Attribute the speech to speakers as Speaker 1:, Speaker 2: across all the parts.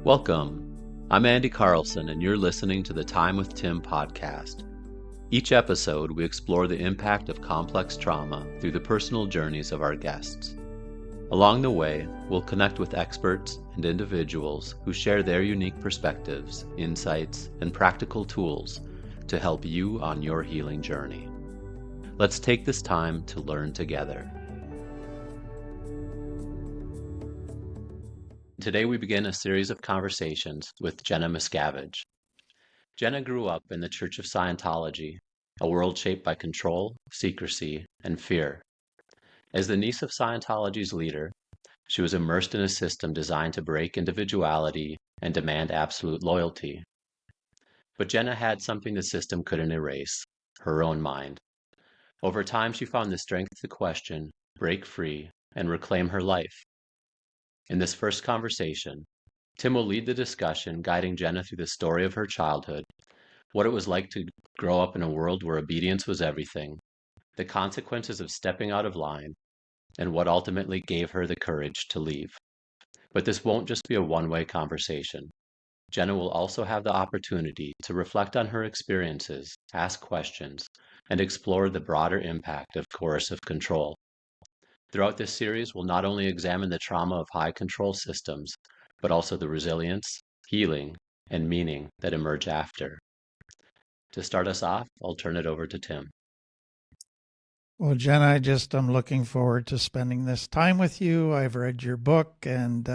Speaker 1: Welcome. I'm Andy Carlson, and you're listening to the Time with Tim podcast. Each episode, we explore the impact of complex trauma through the personal journeys of our guests. Along the way, we'll connect with experts and individuals who share their unique perspectives, insights, and practical tools to help you on your healing journey. Let's take this time to learn together. Today we begin a series of conversations with Jenna Miscavige. Jenna grew up in the Church of Scientology, a world shaped by control, secrecy, and fear. As the niece of Scientology's leader, she was immersed in a system designed to break individuality and demand absolute loyalty. But Jenna had something the system couldn't erase, her own mind. Over time, she found the strength to question, break free, and reclaim her life. In this first conversation, Tim will lead the discussion, guiding Jenna through the story of her childhood, what it was like to grow up in a world where obedience was everything, the consequences of stepping out of line, and what ultimately gave her the courage to leave. But this won't just be a one-way conversation. Jenna will also have the opportunity to reflect on her experiences, ask questions, and explore the broader impact of coercive control. Throughout this series, we'll not only examine the trauma of high control systems, but also the resilience, healing, and meaning that emerge after. To start us off, I'll turn it over to Tim.
Speaker 2: Well, Jenna, I'm looking forward to spending this time with you. I've read your book and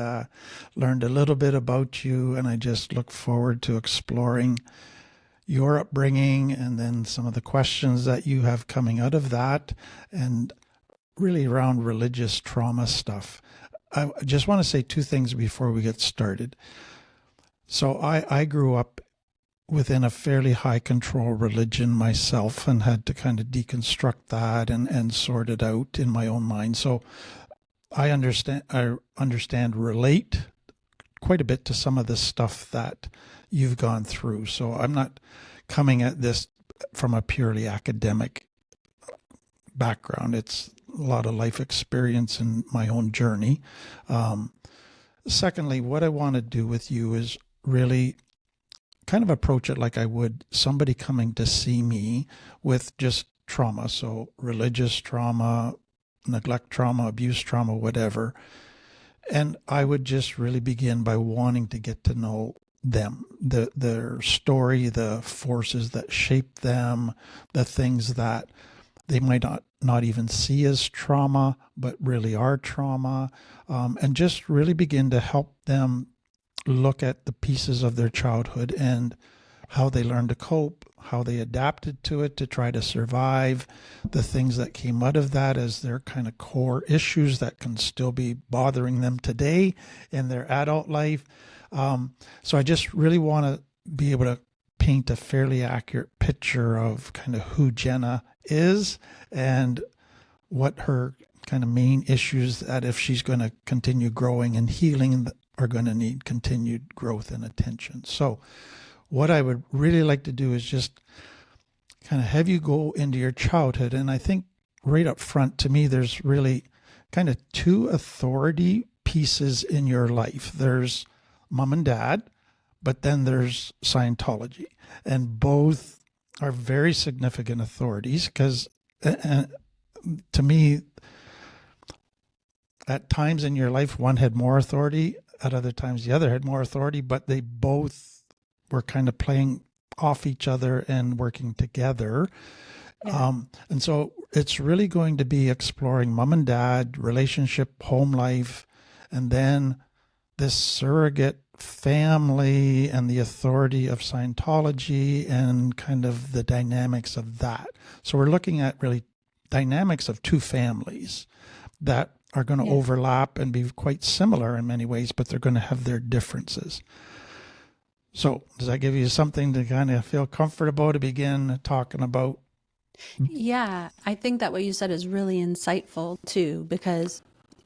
Speaker 2: learned a little bit about you, and I just look forward to exploring your upbringing and then some of the questions that you have coming out of that, and really around religious trauma stuff. I just want to say two things before we get started. So I grew up within a fairly high control religion myself and had to kind of deconstruct that and sort it out in my own mind. So I understand, relate quite a bit to some of the stuff that you've gone through. So I'm not coming at this from a purely academic background. It's a lot of life experience in my own journey. Secondly, what I want to do with you is really kind of approach it like I would somebody coming to see me with just trauma. So religious trauma, neglect trauma, abuse trauma, whatever. And I would just really begin by wanting to get to know them, their story, the forces that shape them, the things that they might not even see as trauma, but really are trauma, and just really begin to help them look at the pieces of their childhood and how they learned to cope, how they adapted to it to try to survive, the things that came out of that as their kind of core issues that can still be bothering them today in their adult life. So I just really want to be able to paint a fairly accurate picture of kind of who Jenna is and what her kind of main issues that if she's going to continue growing and healing are going to need continued growth and attention. So what I would really like to do is just kind of have you go into your childhood. And I think right up front, to me, there's really kind of two authority pieces in your life. There's mom and dad, but then there's Scientology. And both are very significant authorities because to me, at times in your life, one had more authority. At other times, the other had more authority, but they both were kind of playing off each other and working together. Yeah. And so it's really going to be exploring mom and dad, relationship, home life, and then this surrogate family and the authority of Scientology and kind of the dynamics of that. So we're looking at really dynamics of two families that are going to overlap and be quite similar in many ways, but they're going to have their differences. So does that give you something to kind of feel comfortable to begin talking about?
Speaker 3: Yeah, I think that what you said is really insightful too, because,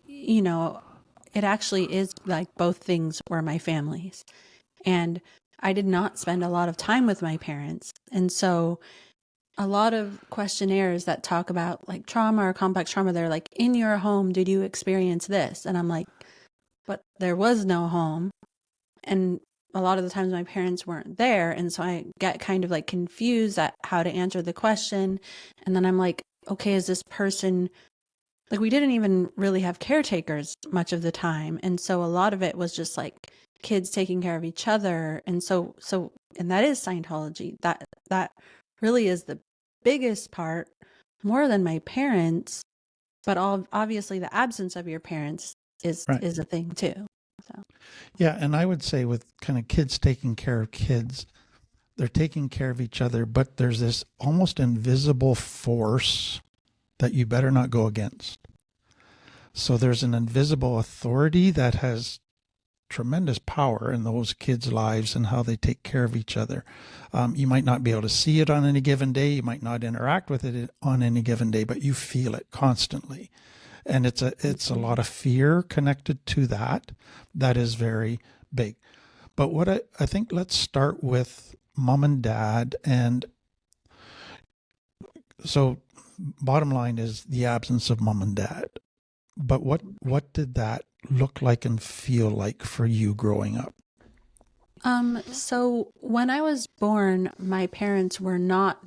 Speaker 3: it actually is like both things were my family's. And I did not spend a lot of time with my parents. And so a lot of questionnaires that talk about like trauma or complex trauma, they're like, in your home, did you experience this? And I'm like, but there was no home. and a lot of the times my parents weren't there. And so I get kind of like confused at how to answer the question. And then I'm like, okay, is this person, like, we didn't even really have caretakers much of the time. And so a lot of it was just like kids taking care of each other. And and that is Scientology. That really is the biggest part, more than my parents, but obviously the absence of your parents is
Speaker 2: Right.
Speaker 3: a thing too. So
Speaker 2: Yeah, and I would say with kind of kids taking care of kids, they're taking care of each other, but there's this almost invisible force that you better not go against. So there's an invisible authority that has tremendous power in those kids' lives and how they take care of each other. You might not be able to see it on any given day. You might not interact with it on any given day, but you feel it constantly. And it's a lot of fear connected to that. That is very big. But what I think, let's start with mom and dad. And so bottom line is the absence of mom and dad. But what did that look like and feel like for you growing up?
Speaker 3: So when I was born, my parents were not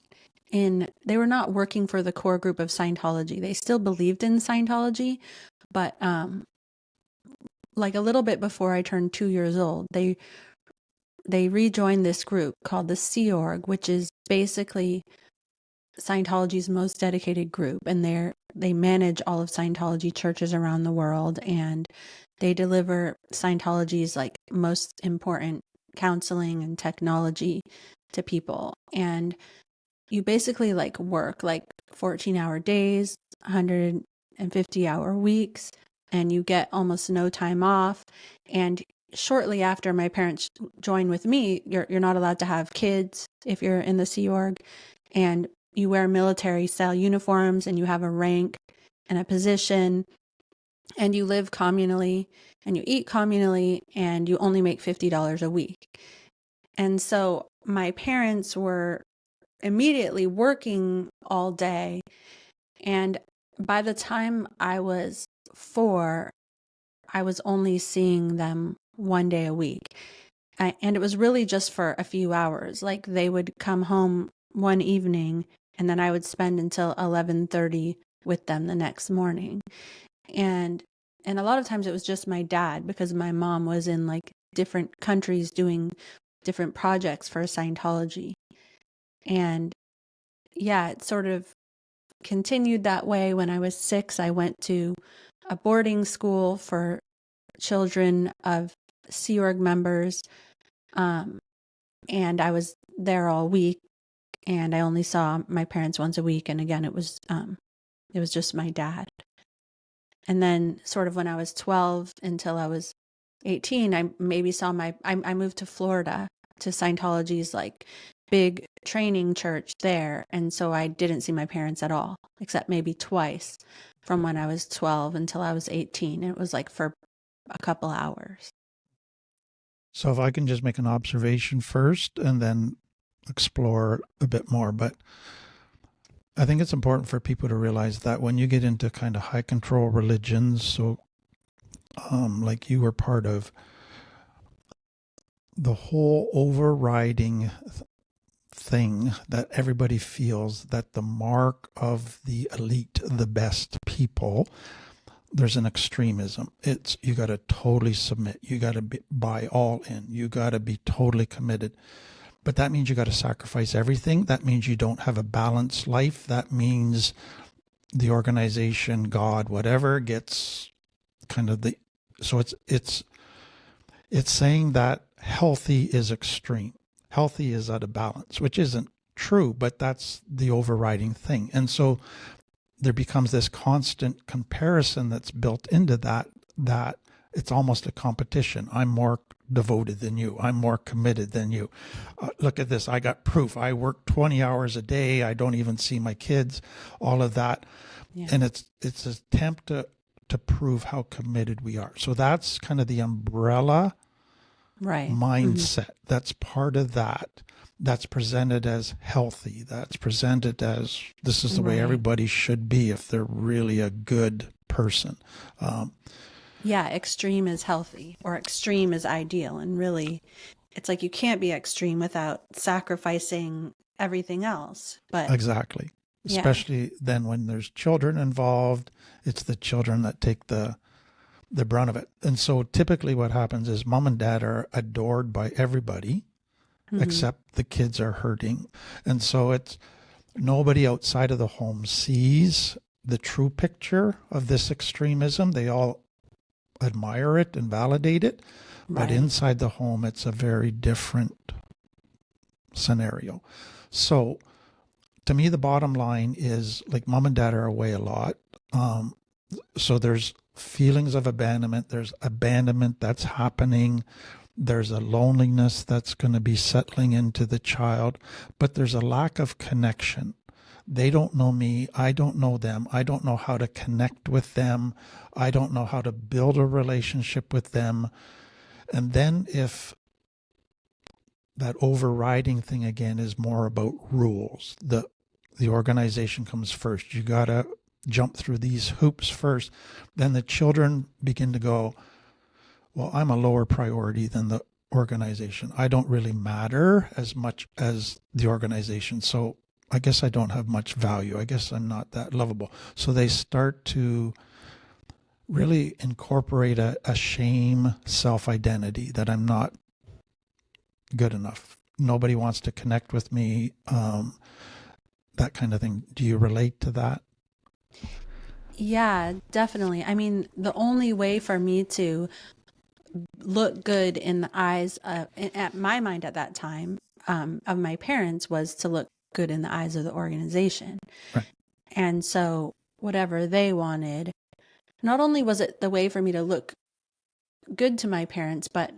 Speaker 3: working for the core group of Scientology. They still believed in Scientology, but like a little bit before I turned 2 years old, they rejoined this group called the Sea Org, which is basically Scientology's most dedicated group, and they manage all of Scientology churches around the world, and they deliver Scientology's like most important counseling and technology to people. And you basically like work like 14-hour days, 150-hour weeks, and you get almost no time off. And shortly after my parents joined with me, you're not allowed to have kids if you're in the Sea Org, and you wear military style uniforms, and you have a rank and a position, and you live communally, and you eat communally, and you only make $50 a week. And so my parents were immediately working all day. And by the time I was 4, I was only seeing them one day a week. And it was really just for a few hours. Like, they would come home one evening, and then I would spend until 11:30 with them the next morning. And a lot of times it was just my dad, because my mom was in like different countries doing different projects for Scientology. And yeah, it sort of continued that way. When I was 6, I went to a boarding school for children of Sea Org members. And I was there all week, and I only saw my parents once a week. And again, it was just my dad. And then sort of when I was 12 until I was 18, I maybe saw I moved to Florida to Scientology's like big training church there. And so I didn't see my parents at all, except maybe twice from when I was 12 until I was 18. It was like for a couple hours.
Speaker 2: So if I can just make an observation first and then explore a bit more. But I think it's important for people to realize that when you get into kind of high control religions, so like you were part of, the whole overriding thing that everybody feels that the mark of the elite, the best people, there's an extremism. It's, you got to totally submit. You got to buy all in. You got to be totally committed. But that means you got to sacrifice everything. That means you don't have a balanced life. That means the organization, God, whatever, gets kind of the, so it's saying that healthy is extreme. Healthy is out of balance, which isn't true, but that's the overriding thing. And so there becomes this constant comparison that's built into that it's almost a competition. I'm more devoted than you. I'm more committed than you. Look at this. I got proof. I work 20 hours a day. I don't even see my kids, all of that. Yeah. And it's an attempt to prove how committed we are. So that's kind of the umbrella mindset. That's part of that. That's presented as healthy. That's presented as this is the way everybody should be if they're really a good person.
Speaker 3: Yeah, extreme is healthy or extreme is ideal. And really, it's like you can't be extreme without sacrificing everything else. But
Speaker 2: Exactly.
Speaker 3: yeah,
Speaker 2: Especially then when there's children involved, it's the children that take the brunt of it. And so typically what happens is mom and dad are adored by everybody
Speaker 3: hmm,
Speaker 2: except the kids are hurting. And so it's nobody outside of the home sees the true picture of this extremism. They all admire it and validate it. But
Speaker 3: right.
Speaker 2: inside the home, it's a very different scenario. So to me, the bottom line is like mom and dad are away a lot. So there's feelings of abandonment. There's abandonment that's happening. There's a loneliness that's going to be settling into the child, but there's a lack of connection. They don't know me. I don't know them. I don't know how to connect with them. I don't know how to build a relationship with them. And then if that overriding thing again is more about rules, the organization comes first. You got to jump through these hoops first. Then the children begin to go, well, I'm a lower priority than the organization. I don't really matter as much as the organization. So I guess I don't have much value. I guess I'm not that lovable. So they start to really incorporate a shame self-identity that I'm not good enough. Nobody wants to connect with me, that kind of thing. Do you relate to that?
Speaker 3: Yeah, definitely. I mean, the only way for me to look good in the eyes of, at my mind at that time, of my parents was to look good in the eyes of the organization.
Speaker 2: Right.
Speaker 3: And so whatever they wanted, not only was it the way for me to look good to my parents, but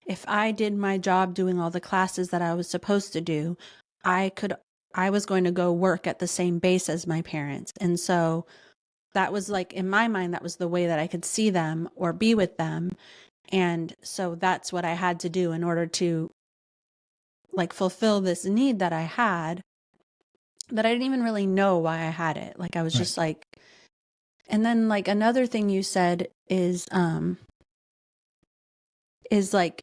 Speaker 3: if I did my job doing all the classes that I was supposed to do, I was going to go work at the same base as my parents. And so that was like, in my mind, that was the way that I could see them or be with them. And so that's what I had to do in order to like fulfill this need that I had, that I didn't even really know why I had it. Like I was
Speaker 2: Right.
Speaker 3: just like, and then like another thing you said is like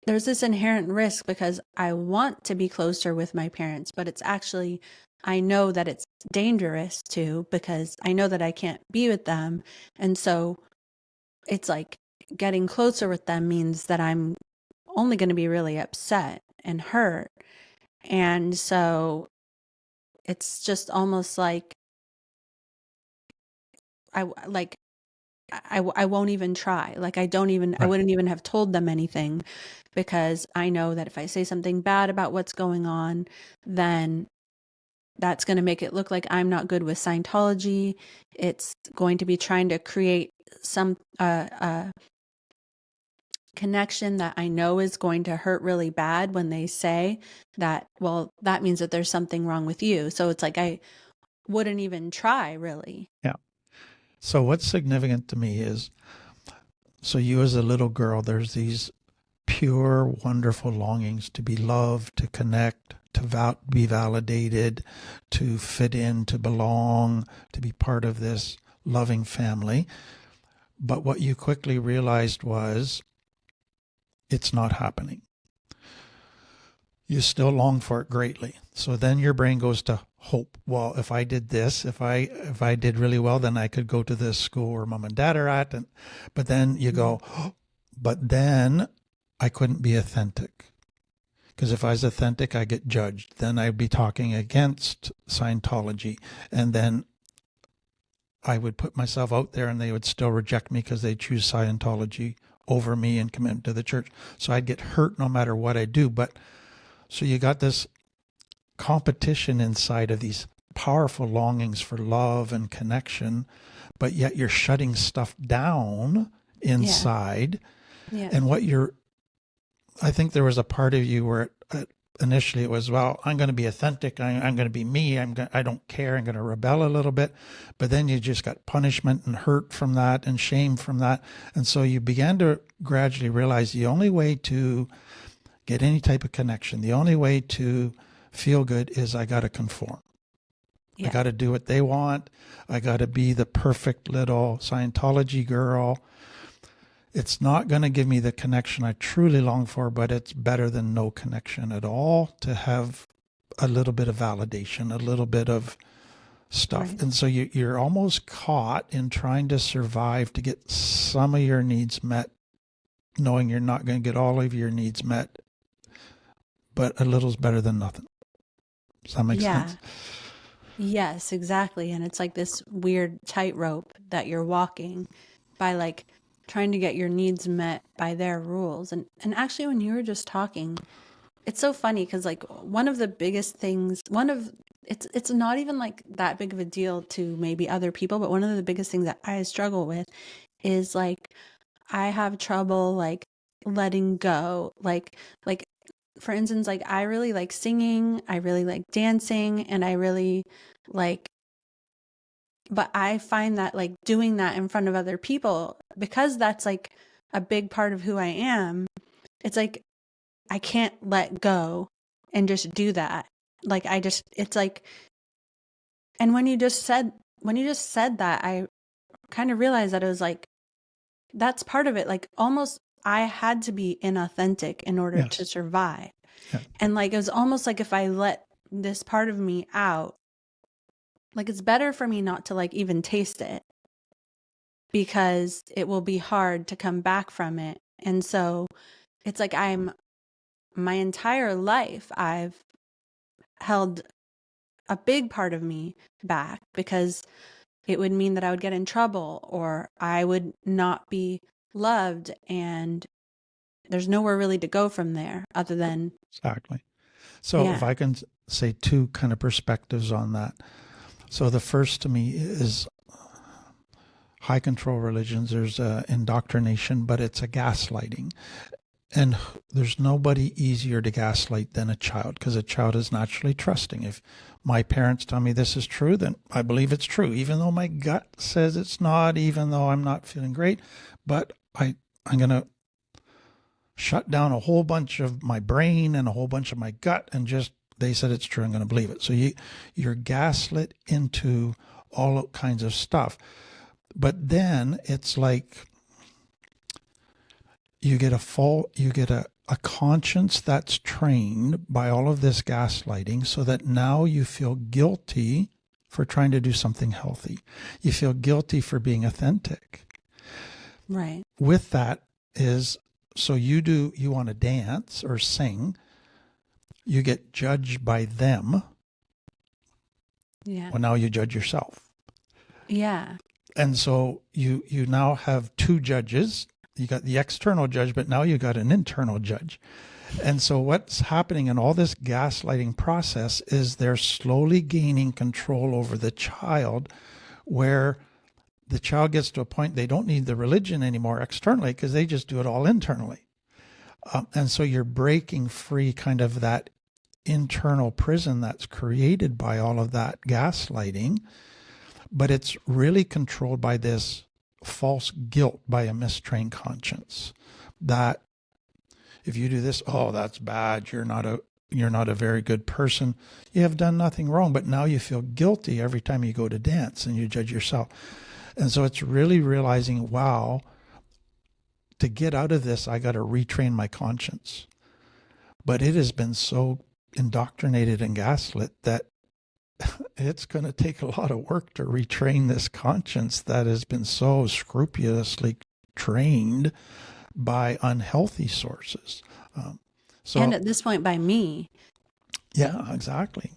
Speaker 3: there's this inherent risk because I want to be closer with my parents, but it's actually, I know that it's dangerous too, because I know that I can't be with them. And so it's like getting closer with them means that I'm only going to be really upset and hurt. And so it's just almost like I like I won't even try. Like I
Speaker 2: Right.
Speaker 3: wouldn't even have told them anything because I know that if I say something bad about what's going on, then that's going to make it look like I'm not good with Scientology. It's going to be trying to create some connection that I know is going to hurt really bad when they say that, well, that means that there's something wrong with you. So it's like I wouldn't even try really.
Speaker 2: Yeah. So what's significant to me is, so you as a little girl, there's these pure, wonderful longings to be loved, to connect, to be validated, to fit in, to belong, to be part of this loving family. But what you quickly realized was it's not happening. You still long for it greatly. So then your brain goes to hope. Well, if I did this, if I did really well, then I could go to this school where mom and dad are at. But then you go, oh, but then I couldn't be authentic. Because if I was authentic, I get judged. Then I'd be talking against Scientology. And then I would put myself out there and they would still reject me because they choose Scientology over me and commit to the church. So I'd get hurt no matter what I do. But so you got this competition inside of these powerful longings for love and connection, but yet you're shutting stuff down inside.
Speaker 3: Yeah.
Speaker 2: And I think there was a part of you where initially it was, well, I'm going to be authentic. I'm going to be me. I don't care. I'm going to rebel a little bit. But then you just got punishment and hurt from that and shame from that. And so you began to gradually realize the only way to get any type of connection, the only way to feel good is I got to conform.
Speaker 3: Yeah.
Speaker 2: I got to do what they want. I got to be the perfect little Scientology girl. It's not going to give me the connection I truly long for, but it's better than no connection at all to have a little bit of validation, a little bit of stuff.
Speaker 3: Right.
Speaker 2: And so you're almost caught in trying to survive to get some of your needs met, knowing you're not going to get all of your needs met, but a little's better than nothing. Does that make sense?
Speaker 3: Yes, exactly. And it's like this weird tightrope that you're walking by like trying to get your needs met by their rules. And actually when you were just talking, it's so funny because like one of the biggest things, it's not even like that big of a deal to maybe other people, but one of the biggest things that I struggle with is like I have trouble like letting go. Like for instance, like I really like singing, I really like dancing, and I really like, but I find that like doing that in front of other people, because that's like a big part of who I am, it's like I can't let go and just do that. Like it's like, and when you just said that, I kind of realized that it was like, that's part of it. Like almost I had to be inauthentic in order to
Speaker 2: Yes.
Speaker 3: survive.
Speaker 2: Yeah.
Speaker 3: And like, it was almost like if I let this part of me out, like it's better for me not to like even taste it, because it will be hard to come back from it. And so it's like my entire life, I've held a big part of me back because it would mean that I would get in trouble or I would not be loved, and there's nowhere really to go from there other than
Speaker 2: Exactly. So if I can say two kind of perspectives on that. So the first to me is high control religions. There's indoctrination, but it's a gaslighting. And there's nobody easier to gaslight than a child, because a child is naturally trusting. If my parents tell me this is true, then I believe it's true, even though my gut says it's not, even though I'm not feeling great. But I'm going to shut down a whole bunch of my brain and a whole bunch of my gut, and just, they said it's true, I'm going to believe it. So you're gaslit into all kinds of stuff. But then it's like you get a conscience that's trained by all of this gaslighting, so that now you feel guilty for trying to do something healthy. You feel guilty for being authentic.
Speaker 3: right.
Speaker 2: With that is, so you want to dance or sing, you get judged by them.
Speaker 3: Yeah.
Speaker 2: Well, now you judge yourself.
Speaker 3: Yeah.
Speaker 2: And so you now have two judges. You got the external judge, but now you got an internal judge. And so what's happening in all this gaslighting process is they're slowly gaining control over the child, where the child gets to a point they don't need the religion anymore externally, because they just do it all internally. And so you're breaking free kind of that internal prison that's created by all of that gaslighting, but it's really controlled by this false guilt by a mistrained conscience, that if you do this, oh, that's bad, you're not a very good person, you have done nothing wrong, but now you feel guilty every time you go to dance and you judge yourself. And so it's really realizing, wow, to get out of this, I got to retrain my conscience. But it has been so indoctrinated and gaslit that it's going to take a lot of work to retrain this conscience that has been so scrupulously trained by unhealthy sources.
Speaker 3: And at this point by me.
Speaker 2: Yeah, exactly.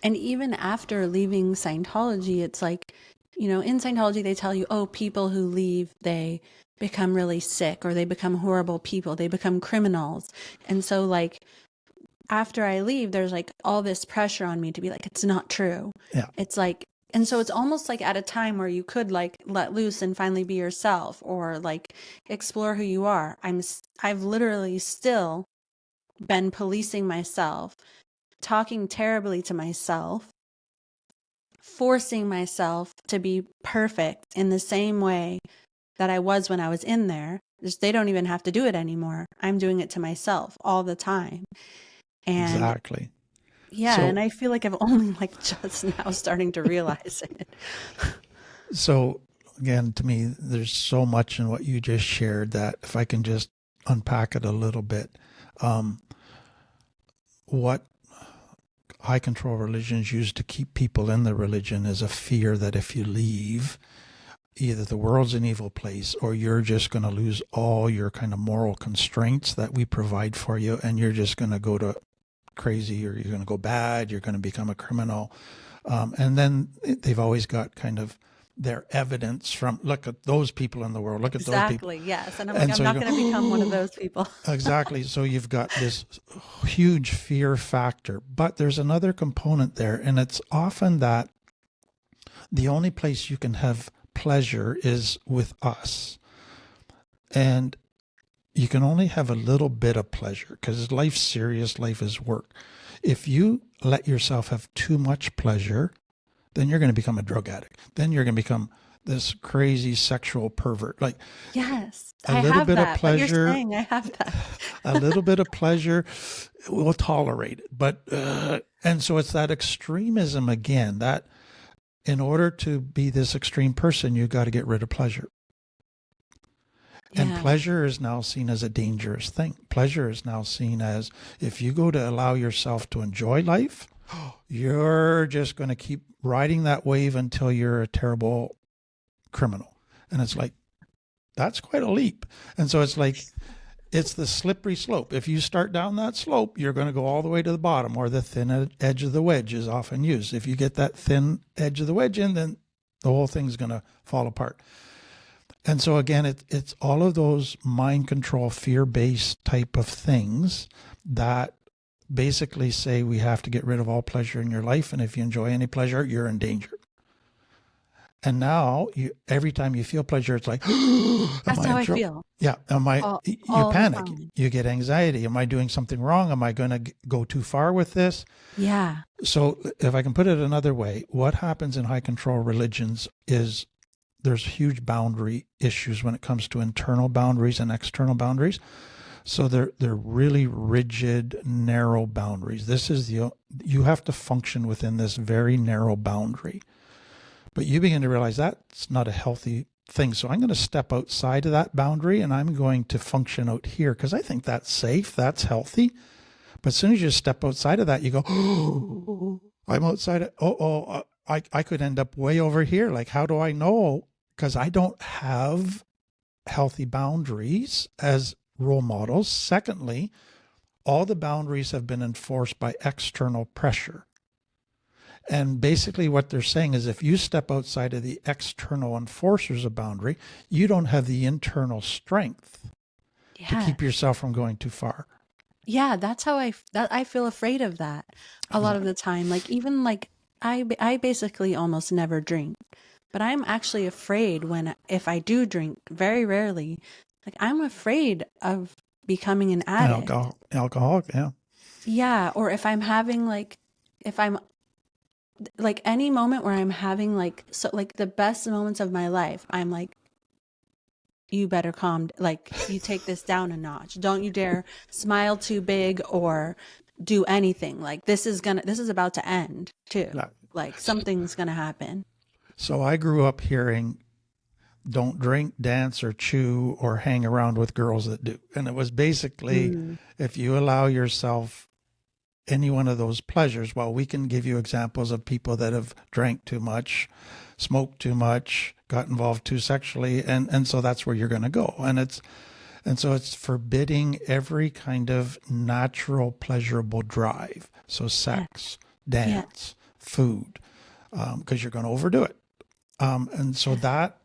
Speaker 3: And even after leaving Scientology, it's like, in Scientology, they tell you, oh, people who leave, they become really sick, or they become horrible people, they become criminals. And so like, after I leave, there's like all this pressure on me to be like, it's not true.
Speaker 2: Yeah.
Speaker 3: It's like, and so it's almost like at a time where you could like let loose and finally be yourself, or like explore who you are. I've literally still been policing myself, talking terribly to myself, forcing myself to be perfect in the same way that I was when I was in there. Just, they don't even have to do it anymore. I'm doing it to myself all the time. And
Speaker 2: exactly.
Speaker 3: Yeah,
Speaker 2: So,
Speaker 3: and I feel like I'm only like just now starting to realize it.
Speaker 2: So again, to me, there's so much in what you just shared that if I can just unpack it a little bit, what high control religions use to keep people in the religion is a fear that if you leave, either the world's an evil place or you're just going to lose all your kind of moral constraints that we provide for you, and you're just going to go to crazy, or you're going to go bad, you're going to become a criminal. And then they've always got kind of their evidence from, look at those people in the world, look at those people.
Speaker 3: Exactly, yes. And I'm like, I'm not going to become one of those people.
Speaker 2: Exactly. So you've got this huge fear factor. But there's another component there, and it's often that the only place you can have pleasure is with us. And you can only have a little bit of pleasure because life's serious, life is work. If you let yourself have too much pleasure, then you're going to become a drug addict. Then you're going to become this crazy sexual pervert. Like,
Speaker 3: yes,
Speaker 2: a little bit of pleasure.
Speaker 3: You're saying I have that.
Speaker 2: A little bit of pleasure, we'll tolerate it. But, and so it's that extremism again, that in order to be this extreme person, you got to get rid of pleasure. And pleasure is now seen as a dangerous thing. Pleasure is now seen as, if you go to allow yourself to enjoy life, you're just going to keep riding that wave until you're a terrible criminal. And it's like, that's quite a leap. And so it's like, it's the slippery slope. If you start down that slope, you're going to go all the way to the bottom, or the thin edge of the wedge is often used. If you get that thin edge of the wedge in, then the whole thing's going to fall apart. And so again, it's all of those mind control, fear-based type of things that basically say we have to get rid of all pleasure in your life. And if you enjoy any pleasure, you're in danger. And now every time you feel pleasure, it's like,
Speaker 3: that's how I feel.
Speaker 2: Yeah. You panic, you get anxiety. Am I doing something wrong? Am I going to go too far with this?
Speaker 3: Yeah.
Speaker 2: So if I can put it another way, what happens in high control religions is there's huge boundary issues when it comes to internal boundaries and external boundaries. So they're really rigid, narrow boundaries. You have to function within this very narrow boundary. But you begin to realize that's not a healthy thing. So I'm going to step outside of that boundary and I'm going to function out here because I think that's safe, that's healthy. But as soon as you step outside of that, you go, oh, I'm outside. I could end up way over here. Like, how do I know? Because I don't have healthy boundaries as role models. Secondly, all the boundaries have been enforced by external pressure. And basically what they're saying is if you step outside of the external enforcers of boundary, you don't have the internal strength to keep yourself from going too far.
Speaker 3: Yeah, that's how I feel afraid of that a lot of the time. Like, even like I basically almost never drink, but I'm actually afraid if I do drink, very rarely, like I'm afraid of becoming an addict.
Speaker 2: Alcoholic, yeah.
Speaker 3: Yeah, or if I'm having if I'm like any moment where I'm having the best moments of my life, I'm like, you better you take this down a notch. Don't you dare smile too big or do anything. Like this is about to end too. Like something's going to happen.
Speaker 2: So I grew up hearing, don't drink, dance, or chew, or hang around with girls that do. And it was basically, if you allow yourself any one of those pleasures, well, we can give you examples of people that have drank too much, smoked too much, got involved too sexually, and so that's where you're going to go. And so it's forbidding every kind of natural pleasurable drive. So sex, dance, food, because you're going to overdo it. And so that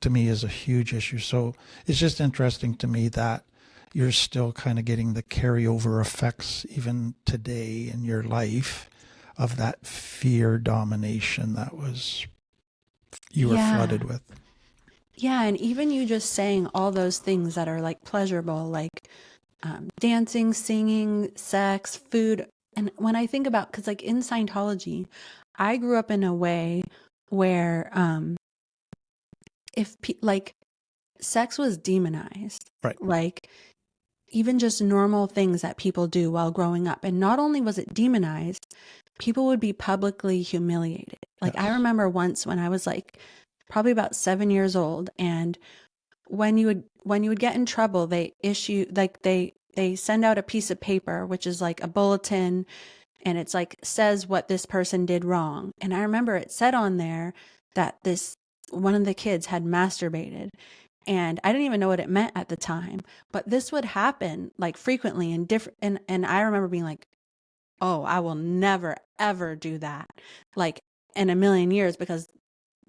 Speaker 2: to me is a huge issue. So it's just interesting to me that you're still kind of getting the carryover effects even today in your life of that fear domination that you were flooded with.
Speaker 3: Yeah. And even you just saying all those things that are like pleasurable, like dancing, singing, sex, food. And when I think about, because like in Scientology, I grew up in a way where sex was demonized.
Speaker 2: Right.
Speaker 3: Like even just normal things that people do while growing up. And not only was it demonized, people would be publicly humiliated. Like I remember once when I was like probably about 7 years old. And when you would get in trouble, they issue like they send out a piece of paper, which is like a bulletin, and it's like says what this person did wrong. And I remember it said on there that this one of the kids had masturbated. And I didn't even know what it meant at the time, but this would happen like frequently and different. And I remember being like, oh, I will never, ever do that. Like in a million years, because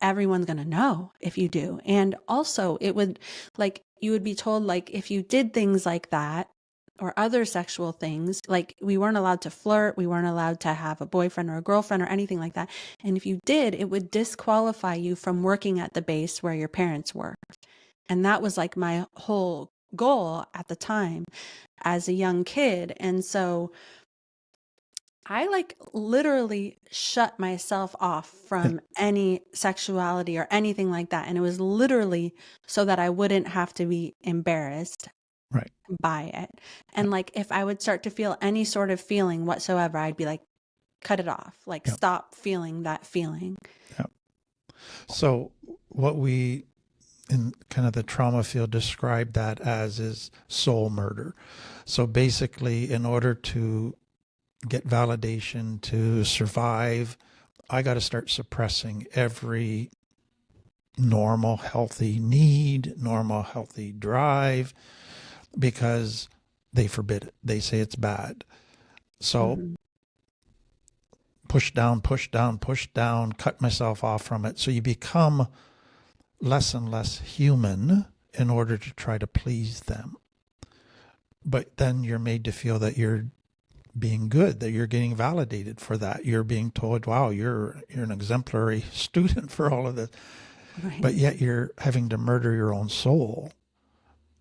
Speaker 3: everyone's going to know if you do. And also it would like, you would be told like, if you did things like that or other sexual things, like we weren't allowed to flirt. We weren't allowed to have a boyfriend or a girlfriend or anything like that. And if you did, it would disqualify you from working at the base where your parents worked. And that was like my whole goal at the time as a young kid. And so I like literally shut myself off from any sexuality or anything like that. And it was literally so that I wouldn't have to be embarrassed
Speaker 2: Right.
Speaker 3: by it. And like if I would start to feel any sort of feeling whatsoever, I'd be like, cut it off, like
Speaker 2: Yep.
Speaker 3: stop feeling that feeling.
Speaker 2: Yep. So what we in kind of the trauma field describe that as is soul murder. So basically, in order to get validation, to survive, I got to start suppressing every normal, healthy need, normal, healthy drive, because they forbid it. They say it's bad. So push down, push down, push down, cut myself off from it. So you become less and less human in order to try to please them. But then you're made to feel that you're being good, that you're getting validated for that. You're being told, wow, you're an exemplary student for all of this. Right. But yet you're having to murder your own soul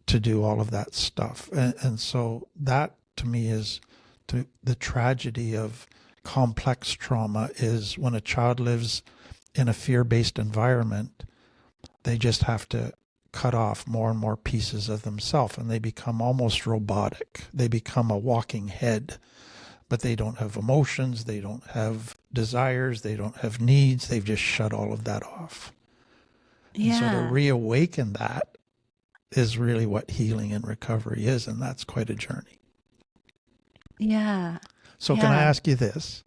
Speaker 2: to do all of that stuff. And so that to me is the tragedy of complex trauma is when a child lives in a fear-based environment, they just have to cut off more and more pieces of themselves, and they become almost robotic. They become a walking head, but they don't have emotions, they don't have desires, they don't have needs. They've just shut all of that off. Yeah. And so to reawaken that is really what healing and recovery is, and that's quite a journey.
Speaker 3: Yeah.
Speaker 2: So can I ask you this?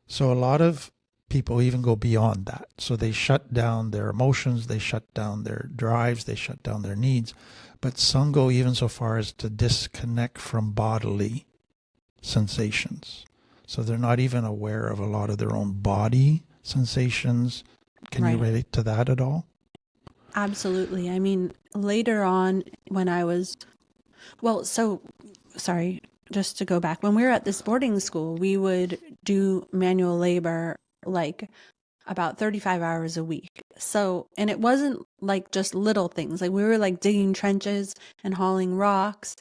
Speaker 2: So a lot of people even go beyond that. So they shut down their emotions, they shut down their drives, they shut down their needs. But some go even so far as to disconnect from bodily sensations. So they're not even aware of a lot of their own body sensations. Can you relate to that at all?
Speaker 3: Absolutely. I mean, later on when I was, just to go back, when we were at this boarding school, we would do manual labor like about 35 hours a week. So, and it wasn't like just little things. Like we were like digging trenches and hauling rocks,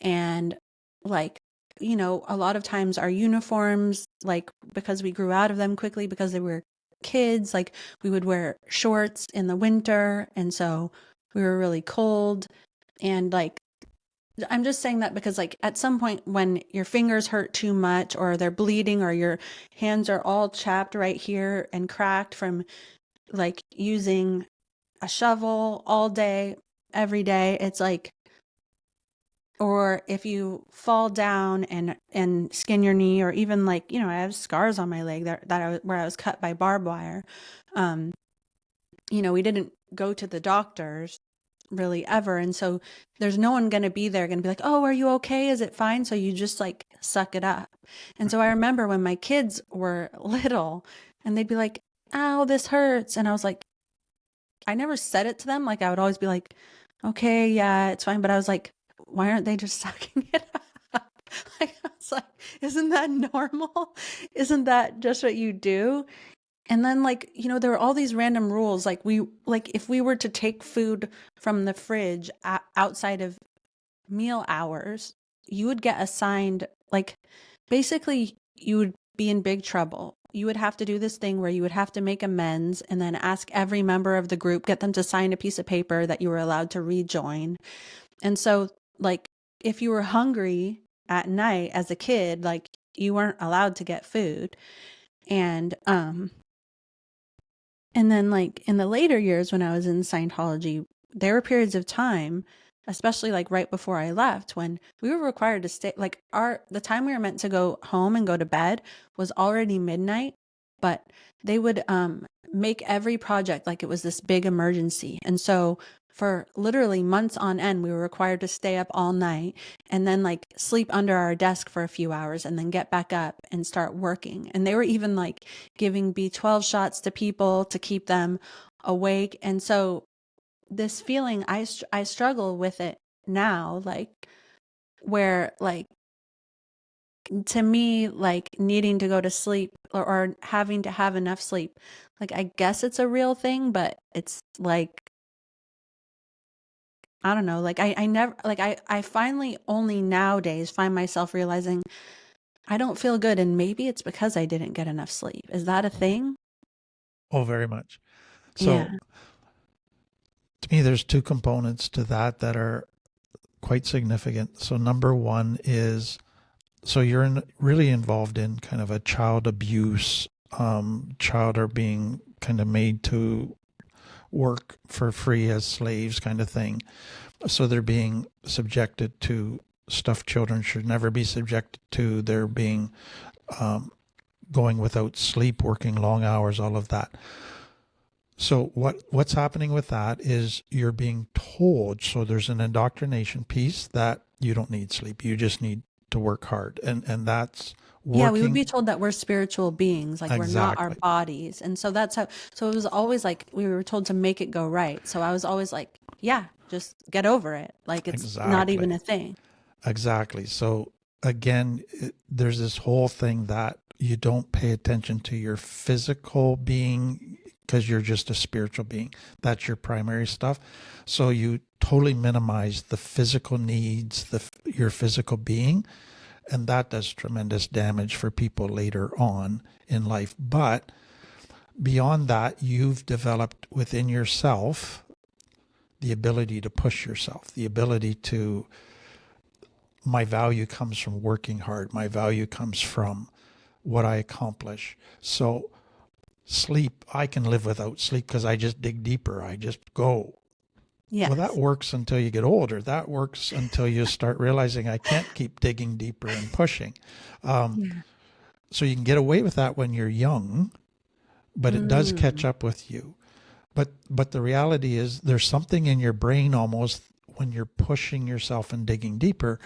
Speaker 3: and like, you know, a lot of times our uniforms, like because we grew out of them quickly because they were kids, like we would wear shorts in the winter, and so we were really cold. And like I'm just saying that because like at some point when your fingers hurt too much or they're bleeding or your hands are all chapped right here and cracked from like using a shovel all day, every day, it's like, or if you fall down and skin your knee, or even like, you know, I have scars on my leg where I was cut by barbed wire. You know, we didn't go to the doctors really ever. And so there's no one going to be there going to be like, oh, are you okay? Is it fine? So you just like suck it up. And so I remember when my kids were little and they'd be like, ow, this hurts. And I was like, I never said it to them. Like I would always be like, okay, yeah, it's fine. But I was like, why aren't they just sucking it up? Like, I was like, isn't that normal? Isn't that just what you do? And then like, you know, there were all these random rules. Like if we were to take food from the fridge outside of meal hours, you would get assigned, like basically you would be in big trouble. You would have to do this thing where you would have to make amends and then ask every member of the group, get them to sign a piece of paper that you were allowed to rejoin. And so like if you were hungry at night as a kid, like you weren't allowed to get food. And And then, like, in the later years when I was in Scientology, there were periods of time, especially like right before I left, when we were required to stay, like, the time we were meant to go home and go to bed was already midnight, but they would make every project like it was this big emergency. And so for literally months on end, we were required to stay up all night and then like sleep under our desk for a few hours and then get back up and start working. And they were even like giving B12 shots to people to keep them awake. And so this feeling, I struggle with it now, like where like to me, like needing to go to sleep or having to have enough sleep, like I guess it's a real thing, but it's like, I don't know, like I never, like I finally only nowadays find myself realizing I don't feel good, and maybe it's because I didn't get enough sleep. Is that a thing?
Speaker 2: Oh, very much.
Speaker 3: Yeah.
Speaker 2: So to me, there's two components to that that are quite significant. So number one is, so you're really involved in kind of a child abuse, child are being kind of made to work for free as slaves kind of thing. So they're being subjected to stuff children should never be subjected to. They're being going without sleep, working long hours, all of that. So what's happening with that is you're being told, so there's an indoctrination piece that you don't need sleep. You just need to work hard. And that's
Speaker 3: Yeah, we would
Speaker 2: working.
Speaker 3: be told that we're spiritual beings, like we're not our
Speaker 2: Exactly.
Speaker 3: bodies. And so that's how, so it was always like we were told to make it go right. So I was always like, yeah, just get over it. Like it's not even
Speaker 2: Exactly.
Speaker 3: a thing.
Speaker 2: Exactly. So again, there's this whole thing that you don't pay attention to your physical being because you're just a spiritual being. That's your primary stuff. So you totally minimize the physical needs, your physical being, and that does tremendous damage for people later on in life. But beyond that, you've developed within yourself the ability to push yourself, the ability to, my value comes from working hard. My value comes from what I accomplish. So sleep, I can live without sleep because I just dig deeper. I just go. Well, that
Speaker 3: Yes.
Speaker 2: works until you get older. That works until you start realizing I can't keep digging deeper and pushing.
Speaker 3: Yeah.
Speaker 2: So you can get away with that when you're young, but it does catch
Speaker 3: Mm.
Speaker 2: up with you. But the reality is there's something in your brain almost when you're pushing yourself and digging deeper,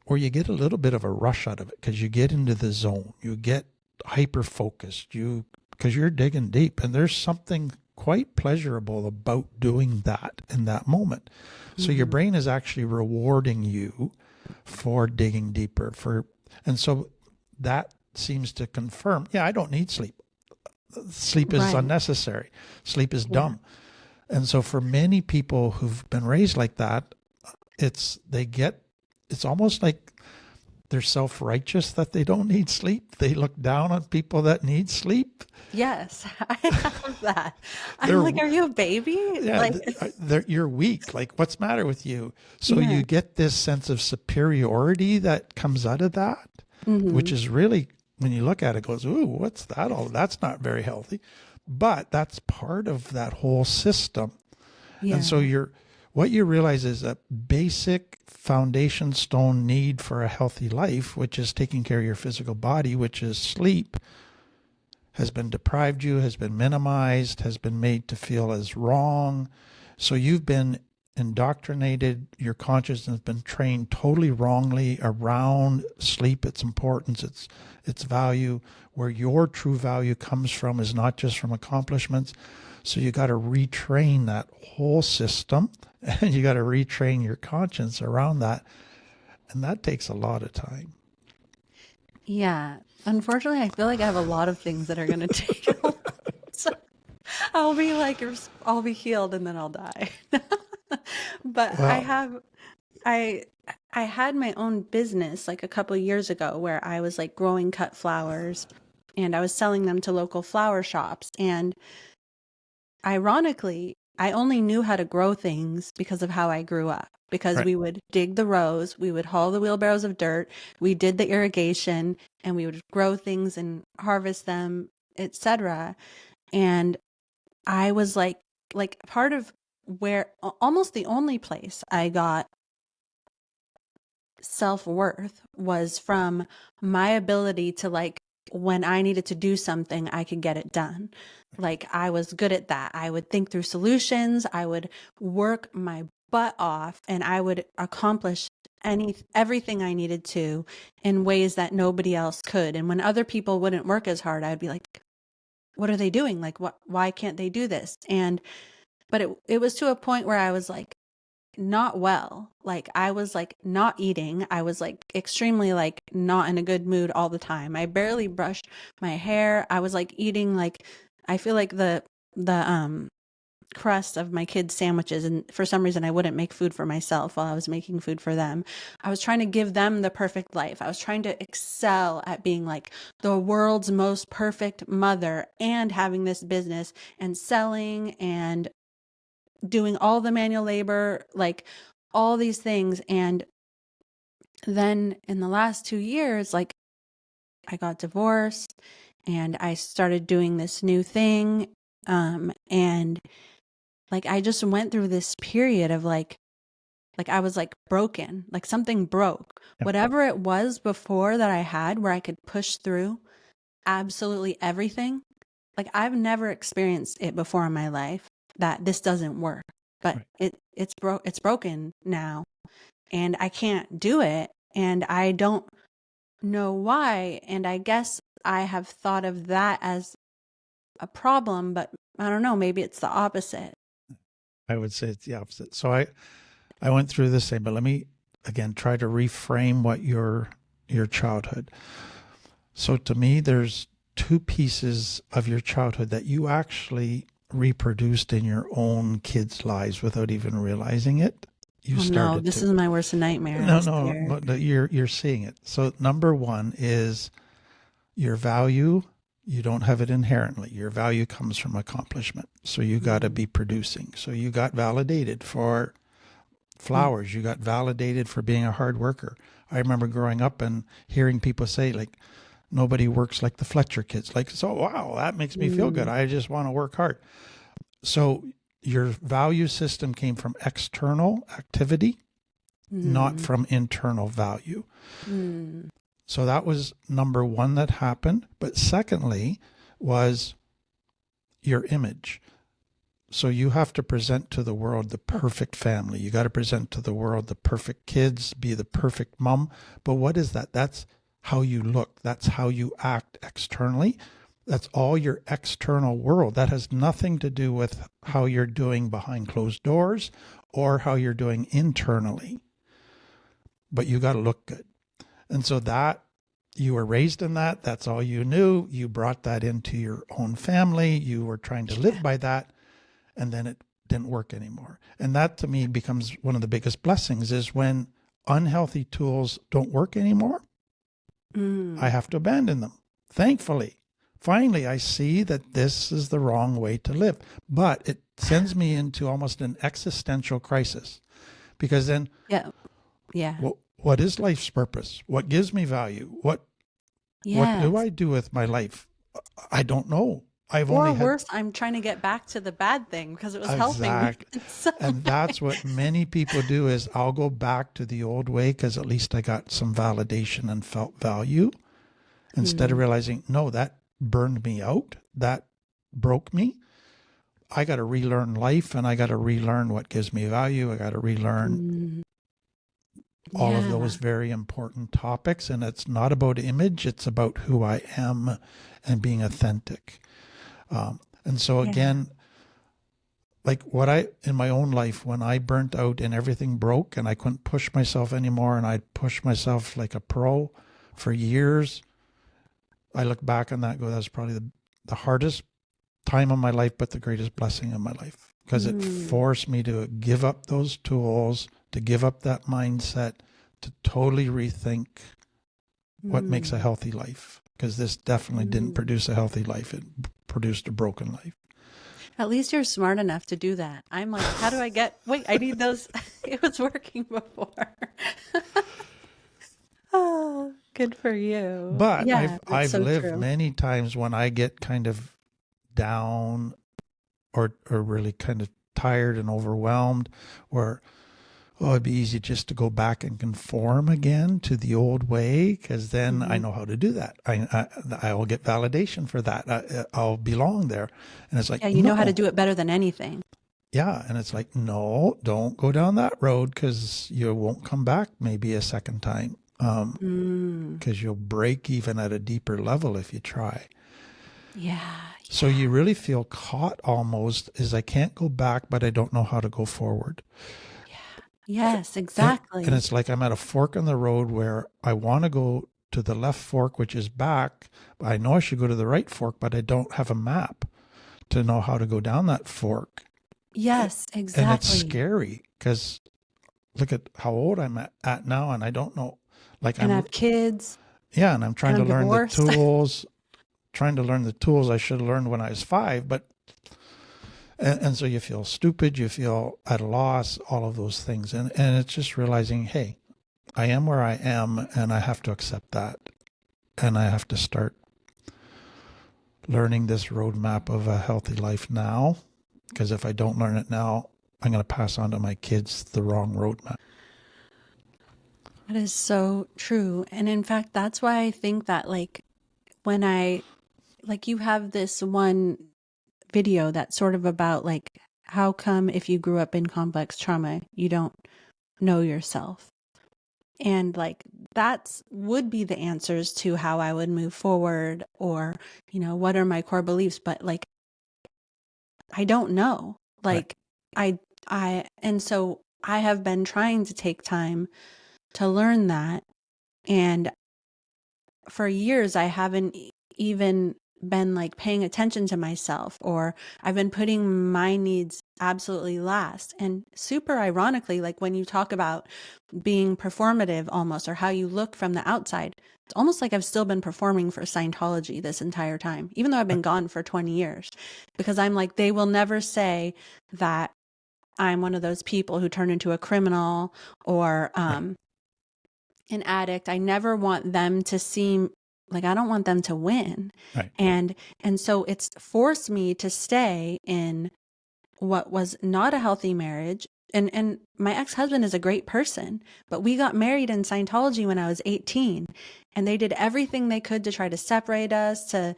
Speaker 2: or you get a little bit of a rush out of it because you get into the zone. You get hyper focused. Because you're digging deep, and there's something quite pleasurable about doing that in that moment. So your
Speaker 3: Mhm.
Speaker 2: brain is actually rewarding you for digging deeper. And so that seems to confirm, yeah, I don't need sleep. Sleep is
Speaker 3: Right.
Speaker 2: unnecessary. Sleep is
Speaker 3: Yeah.
Speaker 2: dumb. And so for many people who've been raised like that, it's almost like they're self-righteous that they don't need sleep. They look down on people that need sleep.
Speaker 3: Yes, I have that. I'm
Speaker 2: They're
Speaker 3: like, are you a baby?
Speaker 2: yeah,
Speaker 3: Like,
Speaker 2: you're weak. Like, what's the matter with you? So
Speaker 3: yeah.
Speaker 2: you get this sense of superiority that comes out of that, which
Speaker 3: Hmm.
Speaker 2: is really, when you look at it, goes, ooh, what's that all? That's not very healthy. But that's part of that whole system. And so
Speaker 3: Yeah.
Speaker 2: what you realize is a basic foundation stone need for a healthy life, which is taking care of your physical body, which is sleep, has been deprived you, has been minimized, has been made to feel as wrong. So you've been indoctrinated, your consciousness has been trained totally wrongly around sleep, its importance, its value, where your true value comes from is not just from accomplishments. So you got to retrain that whole system and you got to retrain your conscience around that. And that takes a lot of time.
Speaker 3: Yeah. Unfortunately, I feel like I have a lot of things that are going to take a lot. So I'll be like, I'll be healed and then I'll die. But
Speaker 2: Well,
Speaker 3: I, I had my own business like a couple years ago where I was like growing cut flowers and I was selling them to local flower shops. And ironically, I only knew how to grow things because of how I grew up. Because
Speaker 2: right.
Speaker 3: we would dig the rows, we would haul the wheelbarrows of dirt, we did the irrigation, and we would grow things and harvest them, etc. And I was like part of where almost the only place I got self-worth was from my ability to, like, when I needed to do something, I could get it done. Like, I was good at that. I would think through solutions, I would work my butt off, and I would accomplish everything I needed to in ways that nobody else could. And when other people wouldn't work as hard, I'd be like, what are they doing? Like, why can't they do this? But it was to a point where I was like, not well. Like, I was like not eating. I was like extremely like not in a good mood all the time. I barely brushed my hair. I was like eating like, I feel like the crust of my kids' sandwiches, and for some reason I wouldn't make food for myself while I was making food for them. I was trying to give them the perfect life. I was trying to excel at being like the world's most perfect mother and having this business and selling and doing all the manual labor, like all these things. And then in the last 2 years, like, I got divorced and I started doing this new thing. And like, I just went through this period of like I was like broken, like something broke.
Speaker 2: Yeah.
Speaker 3: Whatever it was before that I had where I could push through absolutely everything. Like, I've never experienced it before in my life that this doesn't work, but
Speaker 2: Right.
Speaker 3: it's broken now and I can't do it. And I don't know why. And I guess I have thought of that as a problem, but I don't know, maybe it's the opposite.
Speaker 2: I would say it's the opposite. So I went through the same, but let me again try to reframe what your childhood. So to me, there's two pieces of your childhood that you actually reproduced in your own kids' lives without even realizing it. You started
Speaker 3: no, this
Speaker 2: to.
Speaker 3: is my worst nightmare.
Speaker 2: No, but you're seeing it. So number one is your value. You don't have it inherently. Your value comes from accomplishment. So you got to be producing. So you got validated for flowers. You got validated for being a hard worker. I remember growing up and hearing people say, like, nobody works like the Fletcher kids. Like, so, wow, that makes me feel good. I just want to work hard. So your value system came from external activity, not from internal value. So that was number one that happened. But secondly was your image. So you have to present to the world the perfect family. You got to present to the world the perfect kids, be the perfect mom. But what is that? That's how you look. That's how you act externally. That's all your external world. That has nothing to do with how you're doing behind closed doors or how you're doing internally. But you got to look good. And so that you were raised in that. That's all you knew. You brought that into your own family. You were trying to live by that. And then it didn't work anymore. And that to me becomes one of the biggest blessings is when unhealthy tools don't work anymore, I have to abandon them. Thankfully, finally, I see that this is the wrong way to live. But it sends me into almost an existential crisis because then what is life's purpose? What gives me value? What do I do with my life? I don't know.
Speaker 3: Worse, I'm trying to get back to the bad thing because it was helping me.
Speaker 2: And that's what many people do is I'll go back to the old way because at least I got some validation and felt value instead of realizing, no, that burned me out. That broke me. I got to relearn life and I got to relearn what gives me value. I got to relearn all of those very important topics. And it's not about image. It's about who I am and being authentic. And so again, like in my own life, when I burnt out and everything broke and I couldn't push myself anymore and I'd push myself like a pro for years, I look back on that and go, that's probably the hardest time of my life, but the greatest blessing of my life because it forced me to give up those tools, to give up that mindset, to totally rethink what makes a healthy life. Because this definitely didn't produce a healthy life. It produced a broken life.
Speaker 3: At least you're smart enough to do that. I'm like, how do I I need those. It was working before. Oh, good for you.
Speaker 2: But
Speaker 3: Yeah,
Speaker 2: I've
Speaker 3: so
Speaker 2: lived
Speaker 3: true.
Speaker 2: many times when I get kind of down or really kind of tired and overwhelmed, where, oh, it'd be easy just to go back and conform again to the old way, because then I know how to do that. I will get validation for that. I'll belong there. And it's like,
Speaker 3: Yeah, you know how to
Speaker 2: no.
Speaker 3: do it better than anything.
Speaker 2: Yeah. And it's like, no, don't go down that road, because you won't come back maybe a second time. Because you'll break even at a deeper level if you try.
Speaker 3: Yeah.
Speaker 2: So you really feel caught almost, is I can't go back, but I don't know how to go forward.
Speaker 3: Yes, exactly.
Speaker 2: And it's like I'm at a fork in the road where I want to go to the left fork, which is back. I know I should go to the right fork, but I don't have a map to know how to go down that fork.
Speaker 3: Yes, exactly.
Speaker 2: And it's scary, because look at how old I'm at now, and I don't know. Like,
Speaker 3: and I have kids.
Speaker 2: Yeah, and I'm trying to
Speaker 3: I'm
Speaker 2: learn
Speaker 3: divorced.
Speaker 2: the tools. Trying to learn the tools I should have learned when I was 5, but and so you feel stupid, you feel at a loss, all of those things, and it's just realizing, hey, I am where I am, and I have to accept that, and I have to start learning this roadmap of a healthy life now, because if I don't learn it now, I'm going to pass on to my kids the wrong roadmap.
Speaker 3: That is so true. And in fact, that's why I think that when you have this one video that's sort of about how come if you grew up in complex trauma, you don't know yourself. And that's would be the answers to how I would move forward, or, what are my core beliefs? But I don't know.
Speaker 2: Right.
Speaker 3: And so I have been trying to take time to learn that. And for years, I haven't even been paying attention to myself, or I've been putting my needs absolutely last. And super ironically, when you talk about being performative almost, or how you look from the outside, it's almost like I've still been performing for Scientology this entire time, even though I've been gone for 20 years, because I'm they will never say that I'm one of those people who turn into a criminal or an addict. I never want them to seem I don't want them to win.
Speaker 2: Right.
Speaker 3: And so it's forced me to stay in what was not a healthy marriage. And my ex-husband is a great person, but we got married in Scientology when I was 18, and they did everything they could to try to separate us, to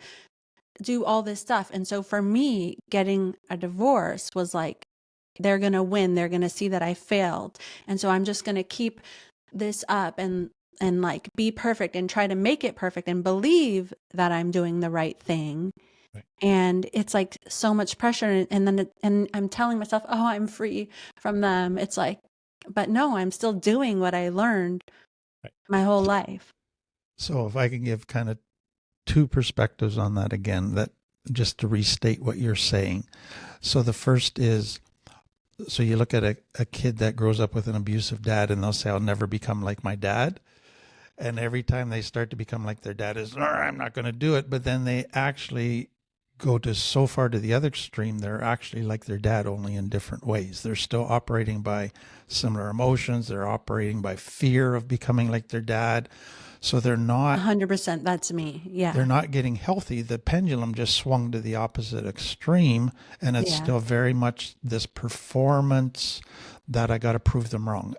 Speaker 3: do all this stuff. And so for me, getting a divorce was they're going to win. They're going to see that I failed. And so I'm just going to keep this up and be perfect and try to make it perfect and believe that I'm doing the right thing.
Speaker 2: Right.
Speaker 3: And it's so much pressure. And then and I'm telling myself, oh, I'm free from them. It's but no, I'm still doing what I learned my whole life.
Speaker 2: So if I can give kind of two perspectives on that again, that just to restate what you're saying. So the first is, so you look at a kid that grows up with an abusive dad, and they'll say, I'll never become like my dad. And every time they start to become like their dad is, I'm not going to do it. But then they actually go to so far to the other extreme, they're actually like their dad, only in different ways. They're still operating by similar emotions. They're operating by fear of becoming like their dad. So they're not
Speaker 3: 100%. That's me. Yeah.
Speaker 2: They're not getting healthy. The pendulum just swung to the opposite extreme, and it's still very much this performance that I got to prove them wrong.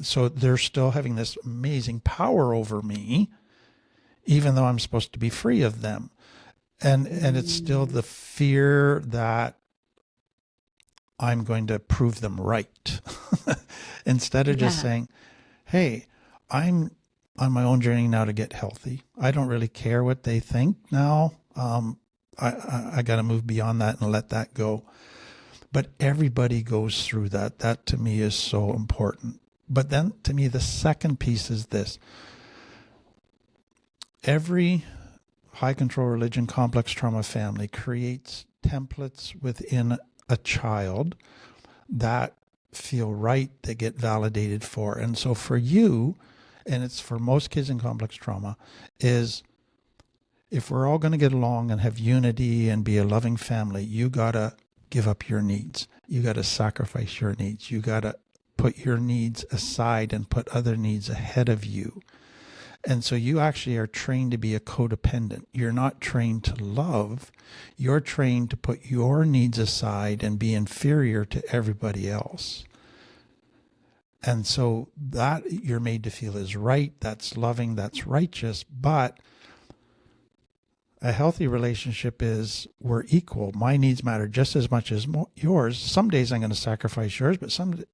Speaker 2: So they're still having this amazing power over me, even though I'm supposed to be free of them. And it's still the fear that I'm going to prove them right. Instead of just saying, hey, I'm on my own journey now to get healthy. I don't really care what they think now. I got to move beyond that and let that go. But everybody goes through that. That to me is so important. But then to me, the second piece is this. Every high control religion, complex trauma family creates templates within a child that feel right, they get validated for. And so for you, and it's for most kids in complex trauma, is if we're all going to get along and have unity and be a loving family, you got to give up your needs. You got to sacrifice your needs. You got to put your needs aside and put other needs ahead of you. And so you actually are trained to be a codependent. You're not trained to love. You're trained to put your needs aside and be inferior to everybody else. And so that you're made to feel is right, that's loving, that's righteous. But a healthy relationship is we're equal. My needs matter just as much as yours. Some days I'm going to sacrifice yours, but some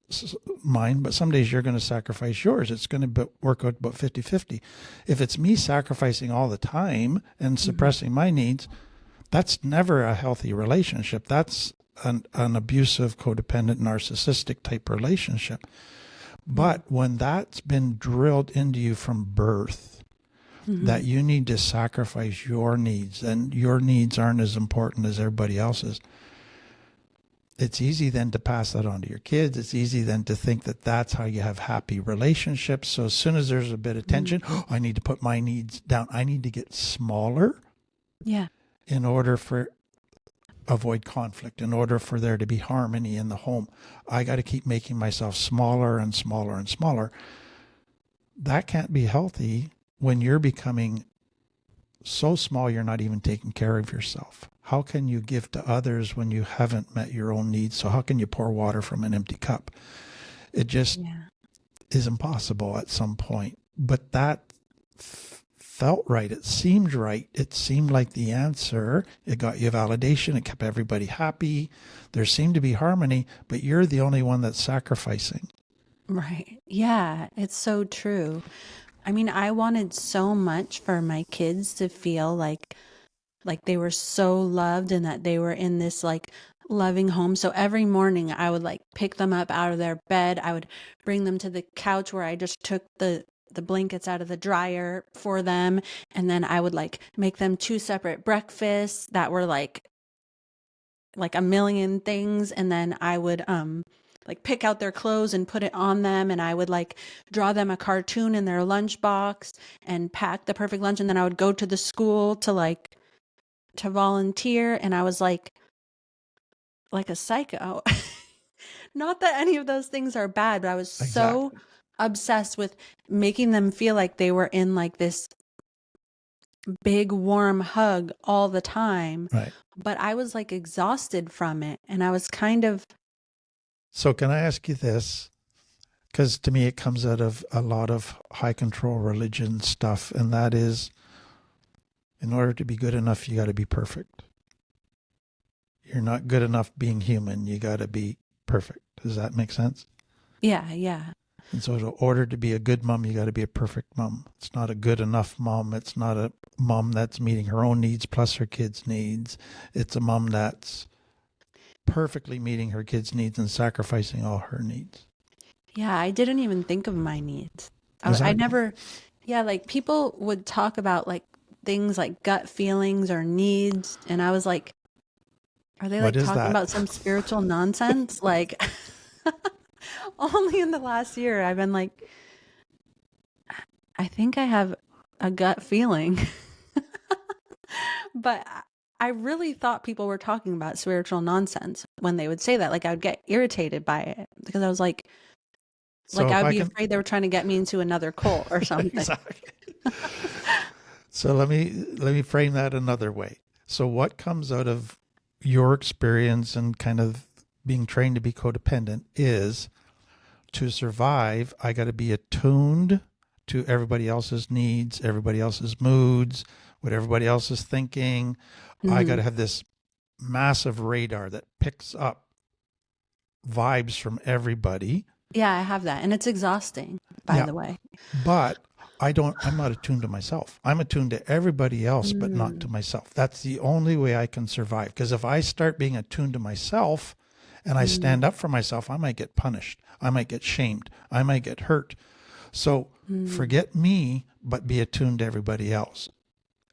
Speaker 2: days you're going to sacrifice yours. It's going to work out about 50-50. If it's me sacrificing all the time and suppressing my needs, that's never a healthy relationship. That's an abusive, codependent, narcissistic type relationship. But when that's been drilled into you from birth, that you need to sacrifice your needs and your needs aren't as important as everybody else's, it's easy then to pass that on to your kids. It's easy then to think that that's how you have happy relationships. So as soon as there's a bit of tension, I need to put my needs down. I need to get smaller in order for avoid conflict, in order for there to be harmony in the home. I got to keep making myself smaller and smaller and smaller. That can't be healthy when you're becoming so small you're not even taking care of yourself. How can you give to others when you haven't met your own needs? So how can you pour water from an empty cup? It just is impossible at some point. But that felt right. It seemed right. It seemed like the answer. It got you validation. It kept everybody happy. There seemed to be harmony, but you're the only one that's sacrificing.
Speaker 3: Right. Yeah, it's so true. I mean, I wanted so much for my kids to feel like they were so loved and that they were in this like loving home. So every morning I would like pick them up out of their bed. I would bring them to the couch where I just took the blankets out of the dryer for them. And then I would like make them 2 separate breakfasts that were like a million things. And then I would, like pick out their clothes and put it on them. And I would like draw them a cartoon in their lunchbox and pack the perfect lunch. And then I would go to the school to volunteer. And I was like a psycho. Not that any of those things are bad, but I was so obsessed with making them feel like they were in like this big warm hug all the time.
Speaker 2: Right.
Speaker 3: But I was like exhausted from it. And I was kind of.
Speaker 2: So can I ask you this? Because to me, it comes out of a lot of high control religion stuff. And that is, in order to be good enough, you got to be perfect. You're not good enough being human. You got to be perfect. Does that make sense?
Speaker 3: Yeah, yeah.
Speaker 2: And so in order to be a good mom, you got to be a perfect mom. It's not a good enough mom. It's not a mom that's meeting her own needs plus her kids' needs. It's a mom that's perfectly meeting her kids' needs and sacrificing all her needs.
Speaker 3: Yeah, I didn't even think of my needs. I never, like people would talk about like things like gut feelings or needs. And I was like, are they like talking about some spiritual nonsense? Like only in the last year, I've been like, I think I have a gut feeling. But I really thought people were talking about spiritual nonsense when they would say that. Like I would get irritated by it because I was like I would be afraid they were trying to get me into another cult or something.
Speaker 2: Exactly. So let me frame that another way. So what comes out of your experience and kind of being trained to be codependent is to survive, I got to be attuned to everybody else's needs, everybody else's moods, what everybody else is thinking. I got to have this massive radar that picks up vibes from everybody.
Speaker 3: Yeah, I have that. And it's exhausting, by the way.
Speaker 2: But I'm not attuned to myself. I'm attuned to everybody else, but not to myself. That's the only way I can survive. Because if I start being attuned to myself and I stand up for myself, I might get punished. I might get shamed. I might get hurt. So forget me, but be attuned to everybody else.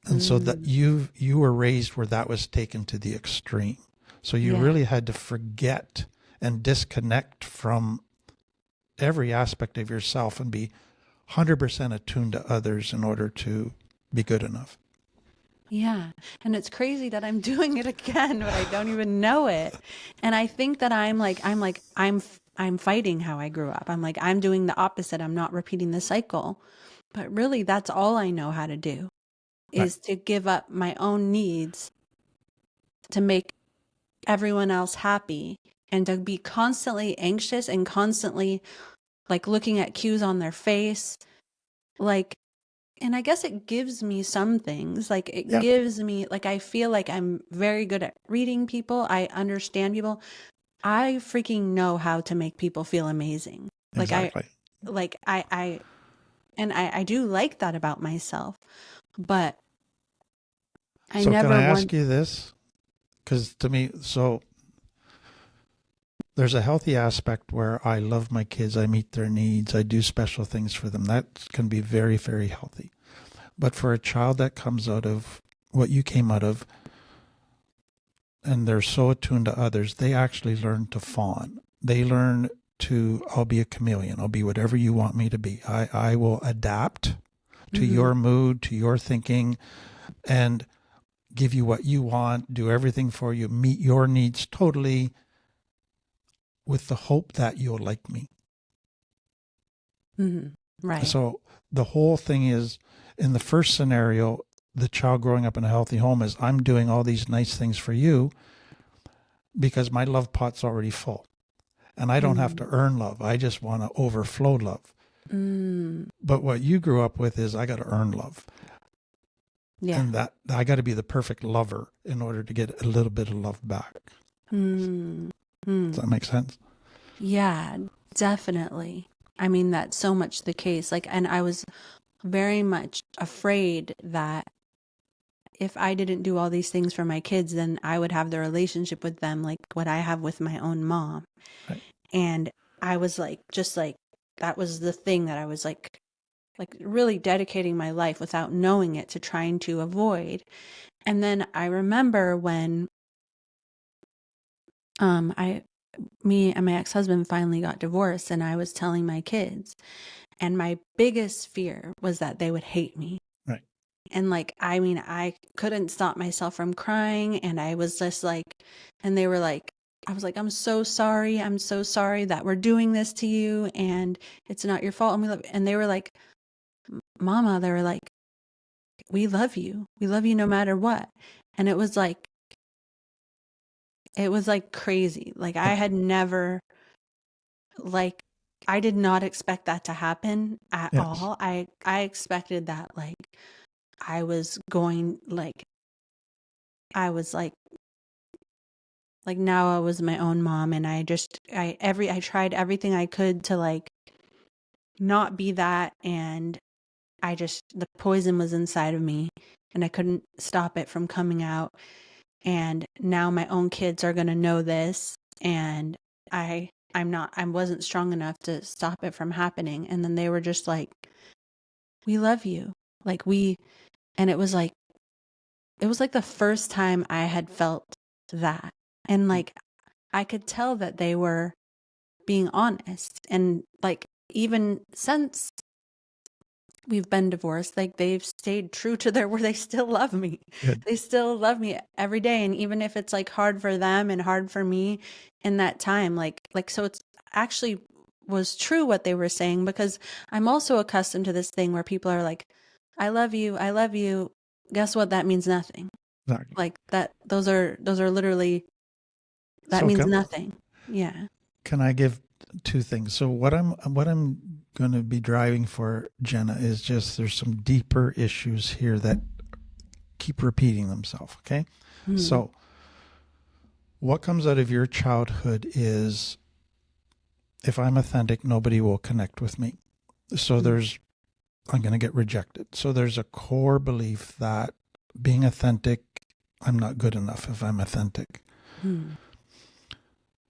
Speaker 2: And so that you were raised where that was taken to the extreme. So you really had to forget and disconnect from every aspect of yourself and be 100% attuned to others in order to be good enough.
Speaker 3: Yeah. And it's crazy that I'm doing it again, but I don't even know it. And I think that I'm fighting how I grew up. I'm doing the opposite. I'm not repeating the cycle. But really, that's all I know how to do, is to give up my own needs to make everyone else happy, and to be constantly anxious and constantly like looking at cues on their face. Like, and I guess it gives me some things. Like, it gives me, like, I feel like I'm very good at reading people. I understand people. I freaking know how to make people feel amazing.
Speaker 2: Exactly.
Speaker 3: I do like that about myself, but I
Speaker 2: So
Speaker 3: never
Speaker 2: can I
Speaker 3: want.
Speaker 2: ask you this? Because to me, so there's a healthy aspect where I love my kids, I meet their needs, I do special things for them. That can be very, very healthy. But for a child that comes out of what you came out of, and they're so attuned to others, they actually learn to fawn. They learn to, I'll be a chameleon. I'll be whatever you want me to be. I will adapt to your mood, to your thinking, and give you what you want, do everything for you, meet your needs totally, with the hope that you'll like me.
Speaker 3: Right.
Speaker 2: So the whole thing is, in the first scenario, the child growing up in a healthy home is, I'm doing all these nice things for you because my love pot's already full. And I don't have to earn love. I just want to overflow love. But what you grew up with is, I got to earn love.
Speaker 3: Yeah.
Speaker 2: And that I got to be the perfect lover in order to get a little bit of love back. Does that make sense?
Speaker 3: Yeah, definitely. I mean, that's so much the case. Like, and I was very much afraid that if I didn't do all these things for my kids, then I would have the relationship with them like what I have with my own mom.
Speaker 2: Right.
Speaker 3: And I was like, just like, that was the thing that I was like really dedicating my life without knowing it to trying to avoid. And then I remember when me and my ex-husband finally got divorced, and I was telling my kids, and my biggest fear was that they would hate me.
Speaker 2: Right.
Speaker 3: And like, I mean, I couldn't stop myself from crying, and I was just like, and they were like, I was like, I'm so sorry that we're doing this to you, and it's not your fault, and we love. And they were like, Mama, they were like, we love you no matter what. And it was like crazy. Like, I had never, like, I did not expect that to happen at all. I expected that, like, I was going, like, I was like now I was my own mom, and I tried everything I could to like not be that, and the poison was inside of me, and I couldn't stop it from coming out. And now my own kids are going to know this, and I wasn't strong enough to stop it from happening. And then they were just like, we love you. Like, and it was like the first time I had felt that. And like, I could tell that they were being honest. And like, even since we've been divorced, like, they've stayed true to their word. They still love me.
Speaker 2: Good.
Speaker 3: They still love me every day. And even if it's like hard for them and hard for me in that time, like, so it's actually was true what they were saying, because I'm also accustomed to this thing where people are like, I love you. I love you. Guess what? That means nothing.
Speaker 2: Exactly.
Speaker 3: Like that. Those are literally, that means nothing. Yeah.
Speaker 2: Can I give two things? So what I'm going to be driving for, Jenna, is just, there's some deeper issues here that keep repeating themselves. Okay. So what comes out of your childhood is, if I'm authentic, nobody will connect with me. So I'm going to get rejected. So there's a core belief that being authentic, I'm not good enough if I'm authentic.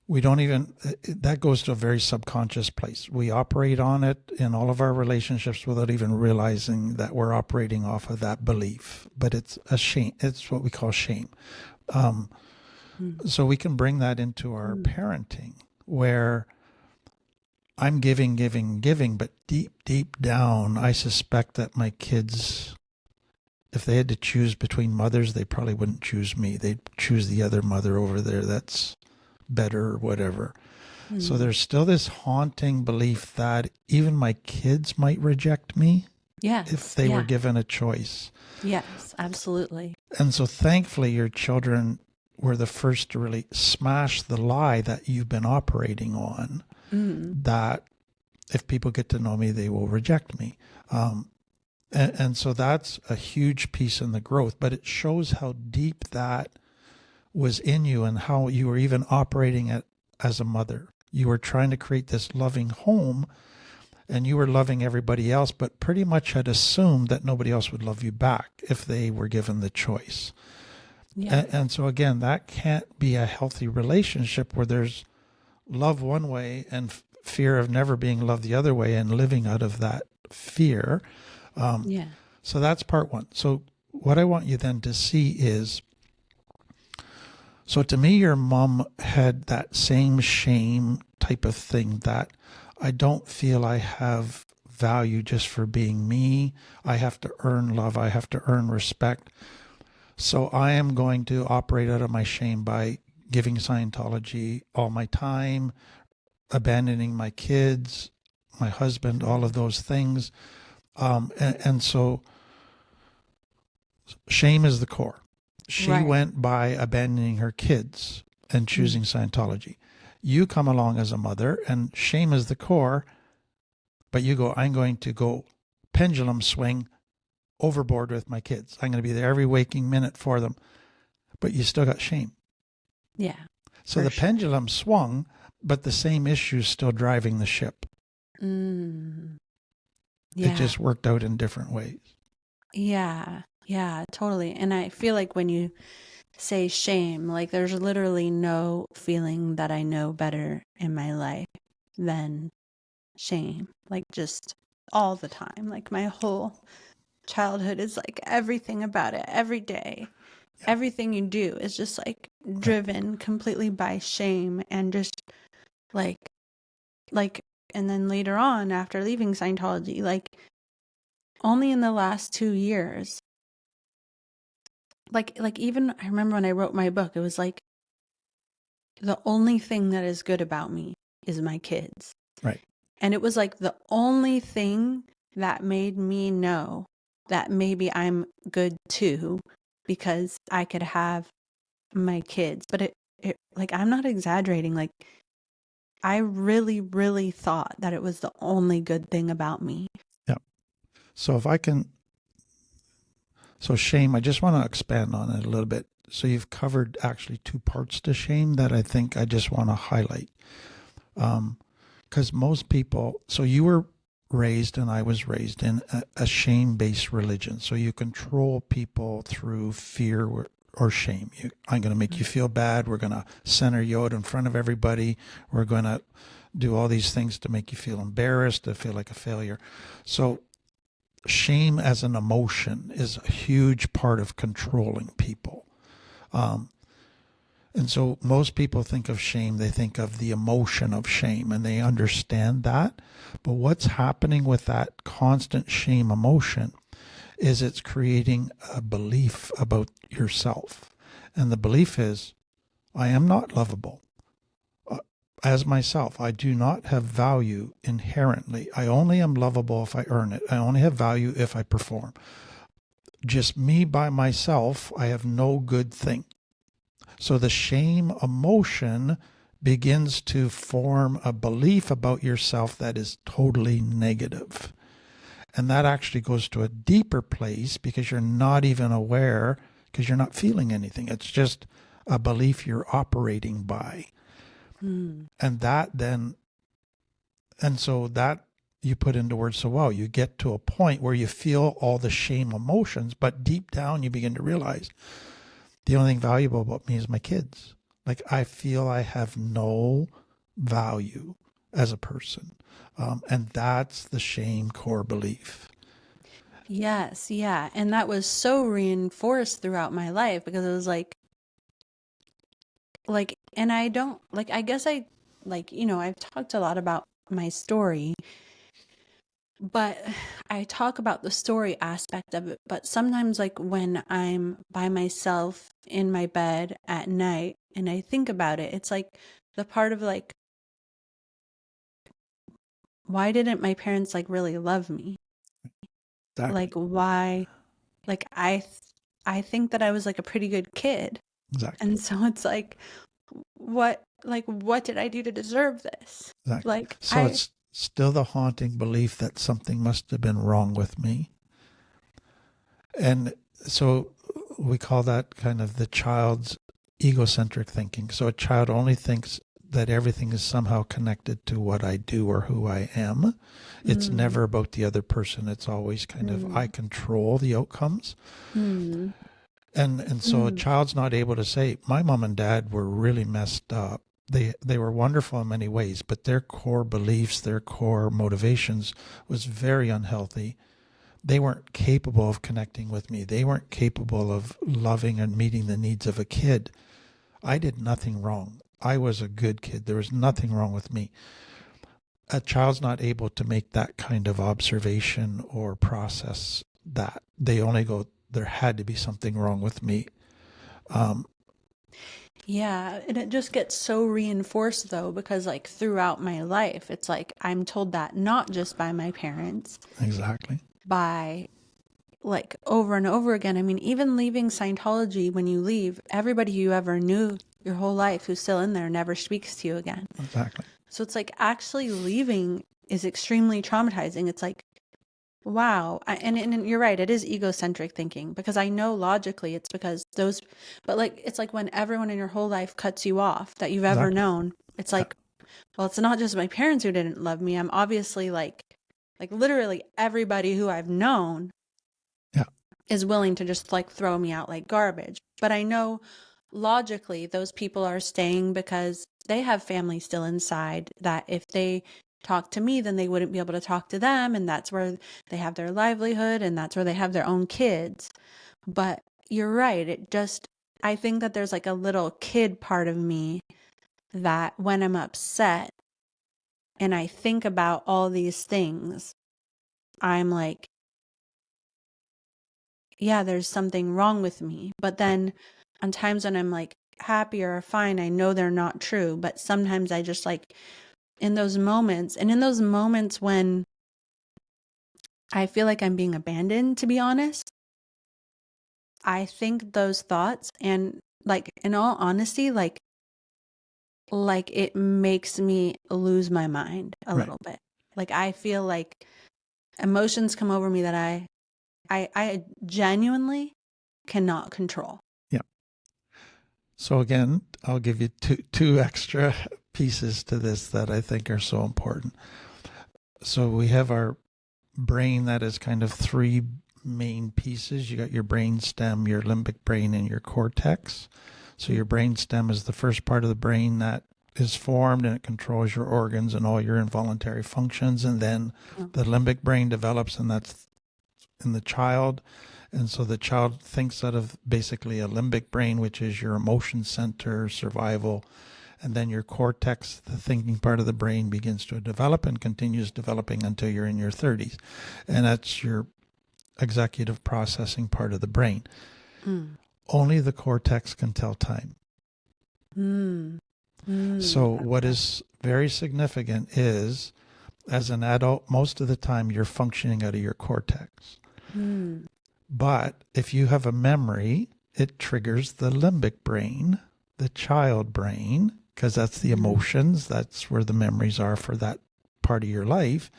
Speaker 2: We don't even, that goes to a very subconscious place. We operate on it in all of our relationships without even realizing that we're operating off of that belief. But it's a shame. It's what we call shame. So we can bring that into our parenting, where I'm giving, but deep down, I suspect that my kids, if they had to choose between mothers, they probably wouldn't choose me. They'd choose the other mother over there that's better or whatever. So there's still this haunting belief that even my kids might reject me
Speaker 3: Yes.
Speaker 2: if they were
Speaker 3: Yeah.
Speaker 2: given a choice.
Speaker 3: Yes, absolutely.
Speaker 2: And so thankfully, your children were the first to really smash the lie that you've been operating on,
Speaker 3: Mm.
Speaker 2: that if people get to know me, they will reject me. And so that's a huge piece in the growth, but it shows how deep that was in you and how you were even operating it as a mother. You were trying to create this loving home and you were loving everybody else, but pretty much had assumed that nobody else would love you back if they were given the choice.
Speaker 3: Yeah.
Speaker 2: And so again, that can't be a healthy relationship where there's love one way and fear of never being loved the other way and living out of that fear.
Speaker 3: Yeah.
Speaker 2: So that's part one. So what I want you then to see is, so to me, your mom had that same shame type of thing, that I don't feel I have value just for being me. I have to earn love. I have to earn respect. So I am going to operate out of my shame by giving Scientology all my time, abandoning my kids, my husband, all of those things. And so shame is the core. She
Speaker 3: Right.
Speaker 2: went by abandoning her kids and choosing Scientology. You come along as a mother and shame is the core, but you go, I'm going to go pendulum swing overboard with my kids. I'm going to be there every waking minute for them. But you still got shame.
Speaker 3: Yeah.
Speaker 2: So
Speaker 3: For
Speaker 2: the
Speaker 3: sure.
Speaker 2: pendulum swung, but the same issue is still driving the ship.
Speaker 3: Mm.
Speaker 2: It
Speaker 3: Yeah.
Speaker 2: just worked out in different ways.
Speaker 3: Yeah. Yeah, totally. And I feel like when you say shame, like there's literally no feeling that I know better in my life than shame. Like just all the time. Like my whole childhood is like everything about it, every day.
Speaker 2: Yeah.
Speaker 3: Everything you do is just like
Speaker 2: Right.
Speaker 3: driven completely by shame and just like like and then later on after leaving Scientology, like only in the last 2 years, like even I remember when I wrote my book, it was like the only thing that is good about me is my kids.
Speaker 2: Right.
Speaker 3: And it was like the only thing that made me know that maybe I'm good too, because I could have my kids. But it like, I'm not exaggerating. Like, I really, really thought that it was the only good thing about me.
Speaker 2: Yeah. So if I can, so shame, I just want to expand on it a little bit. So you've covered actually two parts to shame that I think I just want to highlight. Because most people, so you were raised and I was raised in a shame-based religion. So you control people through fear or shame. I'm going to make you feel bad. We're going to center you out in front of everybody. We're going to do all these things to make you feel embarrassed, to feel like a failure. So shame as an emotion is a huge part of controlling people. And so most people think of shame, they think of the emotion of shame, and they understand that. But what's happening with that constant shame emotion is it's creating a belief about yourself. And the belief is, I am not lovable. As myself, I do not have value inherently. I only am lovable if I earn it. I only have value if I perform. Just me by myself, I have no good thing. So the shame emotion begins to form a belief about yourself that is totally negative. And that actually goes to a deeper place because you're not even aware, because you're not feeling anything. It's just a belief you're operating by.
Speaker 3: Mm.
Speaker 2: And that then, and so that you put into words so well, you get to a point where you feel all the shame emotions, but deep down you begin to realize the only thing valuable about me is my kids. Like I feel I have no value as a person. And that's the shame core belief.
Speaker 3: Yes, yeah. And that was so reinforced throughout my life because it was like, and I don't, like, I guess I, like, I've talked a lot about my story, but I talk about the story aspect of it. But sometimes, like, when I'm by myself in my bed at night and I think about it, it's like the part of like, why didn't my parents like really love me?
Speaker 2: Exactly.
Speaker 3: Like, why? Like, I think that I was like a pretty good kid.
Speaker 2: Exactly.
Speaker 3: And so it's what did I do to deserve this?
Speaker 2: Exactly.
Speaker 3: Like,
Speaker 2: So it's still the haunting belief that something must have been wrong with me. And so we call that kind of the child's egocentric thinking. So a child only thinks that everything is somehow connected to what I do or who I am. It's never about the other person. It's always kind of, I control the outcomes. And so a child's not able to say, my mom and dad were really messed up. They were wonderful in many ways, but their core beliefs, their core motivations was very unhealthy. They weren't capable of connecting with me. They weren't capable of loving and meeting the needs of a kid. I did nothing wrong. I was a good kid. There was nothing wrong with me. A child's not able to make that kind of observation or process that. They only go, there had to be something wrong with me.
Speaker 3: Yeah, and it just gets so reinforced though, because like throughout my life, it's like I'm told that not just by my parents,
Speaker 2: Exactly.
Speaker 3: by like over and over again. I mean, even leaving Scientology, when you leave, everybody you ever knew your whole life who's still in there never speaks to you again.
Speaker 2: Exactly.
Speaker 3: So it's like actually leaving is extremely traumatizing. It's like, wow. And you're right, it is egocentric thinking, because I know logically it's because those, but like, it's like when everyone in your whole life cuts you off that you've ever
Speaker 2: Exactly.
Speaker 3: known, it's like, well, it's not just my parents who didn't love me. I'm obviously like literally everybody who I've known
Speaker 2: Yeah.
Speaker 3: is willing to just like throw me out like garbage. But I know logically those people are staying because they have family still inside, that if they talk to me, then they wouldn't be able to talk to them. And that's where they have their livelihood, and that's where they have their own kids. But you're right. I think that there's like a little kid part of me that when I'm upset and I think about all these things, I'm like, yeah, there's something wrong with me. But then on times when I'm like happy or fine, I know they're not true. But sometimes I just like in those moments, and in those moments when I feel like I'm being abandoned, to be honest, I think those thoughts, and like in all honesty, like it makes me lose my mind a
Speaker 2: Right.
Speaker 3: little bit. Like I feel like emotions come over me that I genuinely cannot control.
Speaker 2: Yeah. So again, I'll give you two extra pieces to this that I think are so important. So we have our brain that is kind of three main pieces. You got your brain stem, your limbic brain, and your cortex. So your brain stem is the first part of the brain that is formed, and it controls your organs and all your involuntary functions. And then the limbic brain develops, and that's in the child. And so the child thinks out of basically a limbic brain, which is your emotion center, survival. And then your cortex, the thinking part of the brain, begins to develop and continues developing until you're in your 30s. And that's your executive processing part of the brain. Only the cortex can tell time. So what is very significant is, as an adult, most of the time you're functioning out of your cortex. But if you have a memory, it triggers the limbic brain, the child brain, because that's the emotions, that's where the memories are for that part of your life.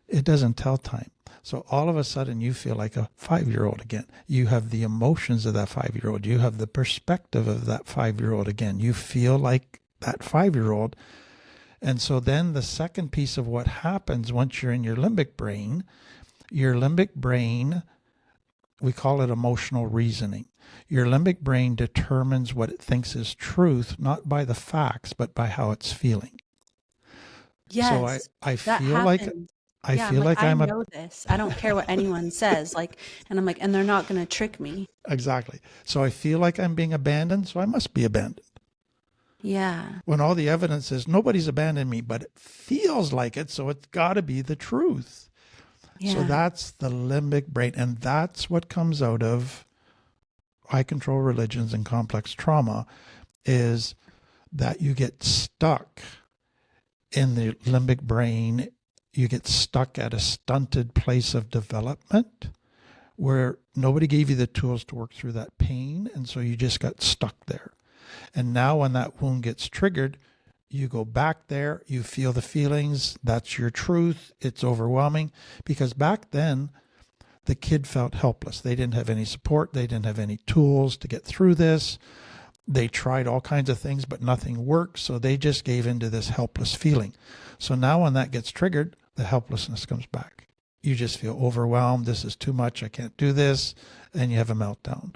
Speaker 2: It doesn't tell time. So all of a sudden you feel like a 5-year-old again. You have the emotions of that 5-year-old. You have the perspective of that 5-year-old again. You feel like that 5-year-old. And so then the second piece of what happens once you're in your limbic brain, we call it emotional reasoning. Your limbic brain determines what it thinks is truth, not by the facts, but by how it's feeling.
Speaker 3: Yes,
Speaker 2: so I
Speaker 3: that
Speaker 2: feel like
Speaker 3: happens.
Speaker 2: I
Speaker 3: Yeah, I'm
Speaker 2: feel
Speaker 3: like,
Speaker 2: like
Speaker 3: I
Speaker 2: I'm a
Speaker 3: know this. I don't care what anyone says. Like, and I'm like, and they're not going to trick me.
Speaker 2: exactly. So I feel like I'm being abandoned, so I must be abandoned.
Speaker 3: Yeah.
Speaker 2: When all the evidence says nobody's abandoned me, but it feels like it, so it's got to be the truth.
Speaker 3: Yeah.
Speaker 2: So that's the limbic brain, and that's what comes out of high control religions and complex trauma, is that you get stuck in the limbic brain you get stuck at a stunted place of development where nobody gave you the tools to work through that pain. And so you just got stuck there. And now when that wound gets triggered, you go back there, you feel the feelings. That's your truth. It's overwhelming because back then the kid felt helpless. They didn't have any support. They didn't have any tools to get through this. They tried all kinds of things, but nothing worked. So they just gave into this helpless feeling. So now when that gets triggered, the helplessness comes back. You just feel overwhelmed. This is too much. I can't do this. And you have a meltdown.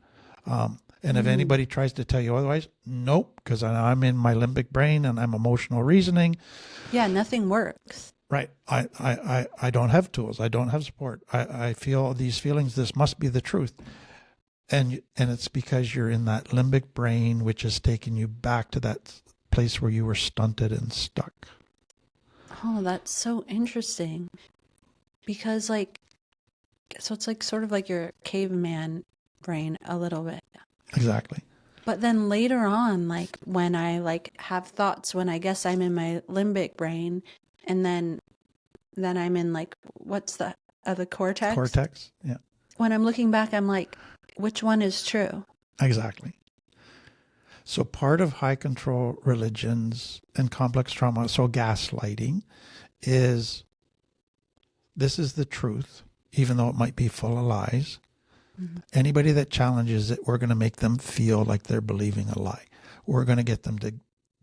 Speaker 2: And if anybody tries to tell you otherwise, nope, because I'm in my limbic brain and I'm emotional reasoning.
Speaker 3: Yeah, nothing works.
Speaker 2: Right. I don't have tools. I don't have support. I feel these feelings. This must be the truth. And it's because you're in that limbic brain, which has taken you back to that place where you were stunted and stuck.
Speaker 3: Oh, that's so interesting. Because so it's like sort of like your caveman brain a little bit.
Speaker 2: Exactly.
Speaker 3: But then later on, like when I have thoughts, when I guess I'm in my limbic brain, and then I'm in what's the other cortex?
Speaker 2: Cortex, yeah.
Speaker 3: When I'm looking back, I'm like, which one is true?
Speaker 2: Exactly. So part of high control religions and complex trauma, so gaslighting, is this is the truth, even though it might be full of lies. Mm-hmm. Anybody that challenges it, we're going to make them feel like they're believing a lie. We're going to get them to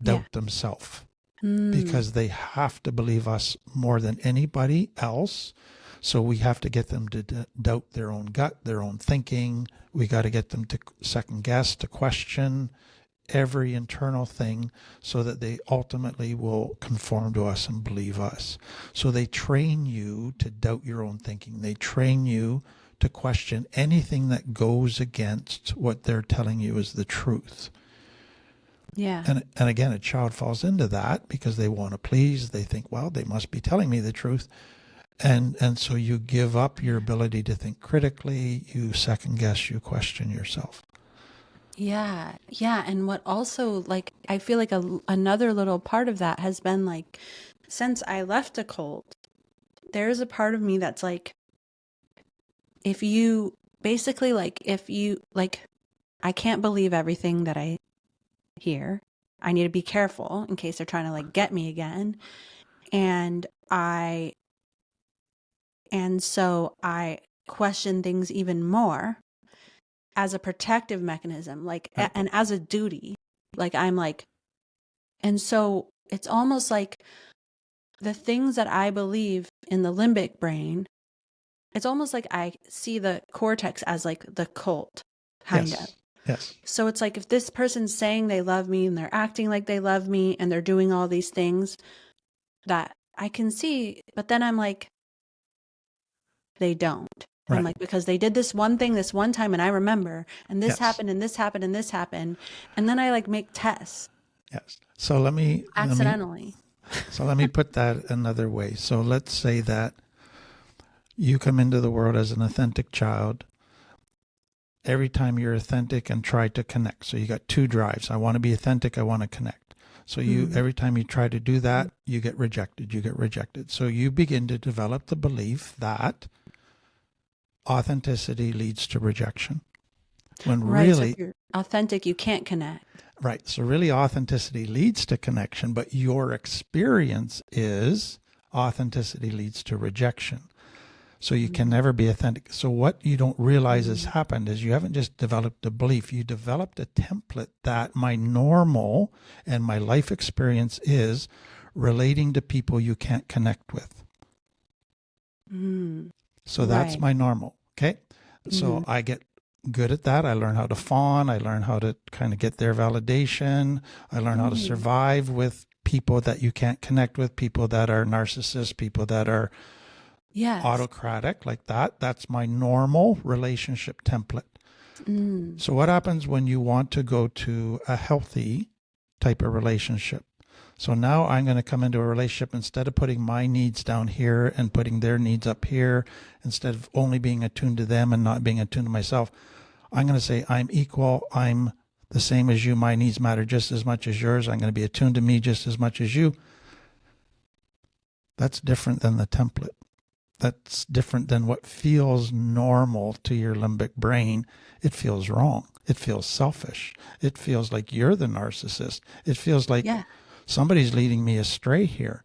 Speaker 2: doubt themselves because they have to believe us more than anybody else. So we have to get them to doubt their own gut, their own thinking. We got to get them to second guess, to question every internal thing so that they ultimately will conform to us and believe us. So they train you to doubt your own thinking. They train you to question anything that goes against what they're telling you is the truth.
Speaker 3: Yeah.
Speaker 2: And again, a child falls into that because they want to please. They think, well, they must be telling me the truth. And so you give up your ability to think critically, you second guess, you question yourself.
Speaker 3: Yeah. Yeah. And what also, I feel like another little part of that has been since I left a cult, there's a part of me that's if you basically, I can't believe everything that I hear. I need to be careful in case they're trying to get me again. And so I question things even more as a protective mechanism, and as a duty, and so it's almost like the things that I believe in the limbic brain, it's almost like I see the cortex as the cult, kind of.
Speaker 2: Yes.
Speaker 3: So it's if this person's saying they love me and they're acting like they love me and they're doing all these things that I can see, but then I'm they don't.
Speaker 2: Right.
Speaker 3: I'm because they did this one thing this one time and I remember, and this happened and this happened and this happened. And then I make tests.
Speaker 2: Yes. So let me
Speaker 3: accidentally.
Speaker 2: Let me put that another way. So let's say that you come into the world as an authentic child. Every time you're authentic and try to connect. So you got two drives. I want to be authentic. I want to connect. So every time you try to do that, you get rejected. So you begin to develop the belief that authenticity leads to rejection. When
Speaker 3: right,
Speaker 2: really,
Speaker 3: so if you're authentic, you can't connect.
Speaker 2: Right. So really authenticity leads to connection, but your experience is authenticity leads to rejection. So you can never be authentic. So what you don't realize has happened is you haven't just developed a belief, you developed a template that my normal and my life experience is relating to people you can't connect with. So that's my normal. Okay. So I get good at that. I learn how to fawn. I learn how to kind of get their validation. I learn how to survive with people that you can't connect with, people that are narcissists, people that are autocratic like that. That's my normal relationship template. So what happens when you want to go to a healthy type of relationship? So now I'm going to come into a relationship, instead of putting my needs down here and putting their needs up here, instead of only being attuned to them and not being attuned to myself, I'm going to say I'm equal. I'm the same as you. My needs matter just as much as yours. I'm going to be attuned to me just as much as you. That's different than the template. That's different than what feels normal to your limbic brain. It feels wrong. It feels selfish. It feels like you're the narcissist. It feels like
Speaker 3: Yeah.
Speaker 2: somebody's leading me astray here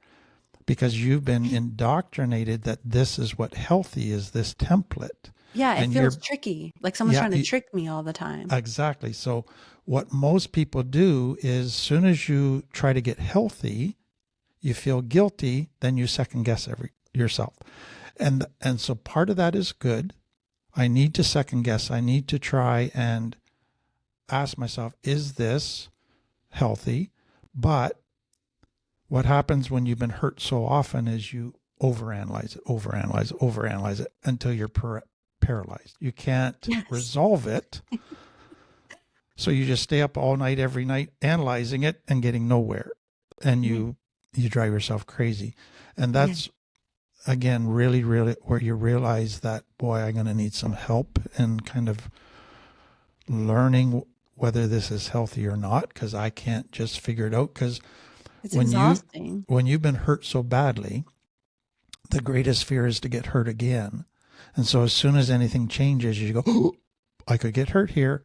Speaker 2: because you've been indoctrinated that this is what healthy is, this template.
Speaker 3: Yeah, it
Speaker 2: And
Speaker 3: feels tricky. Like someone's
Speaker 2: Yeah,
Speaker 3: trying to
Speaker 2: you-
Speaker 3: trick me all the time.
Speaker 2: exactly. So what most people do is as soon as you try to get healthy, you feel guilty, then you second guess yourself. And so part of that is good. I need to second guess. I need to try and ask myself, is this healthy? But what happens when you've been hurt so often is you overanalyze it until you're paralyzed. You can't
Speaker 3: Yes.
Speaker 2: resolve it. So you just stay up all night, every night, analyzing it and getting nowhere. And you drive yourself crazy. And that's, again, really, really where you realize that, boy, I'm going to need some help in kind of learning whether this is healthy or not, because I can't just figure it out. Because
Speaker 3: It's exhausting.
Speaker 2: when you've been hurt so badly, the greatest fear is to get hurt again. And so as soon as anything changes, you go, oh, I could get hurt here.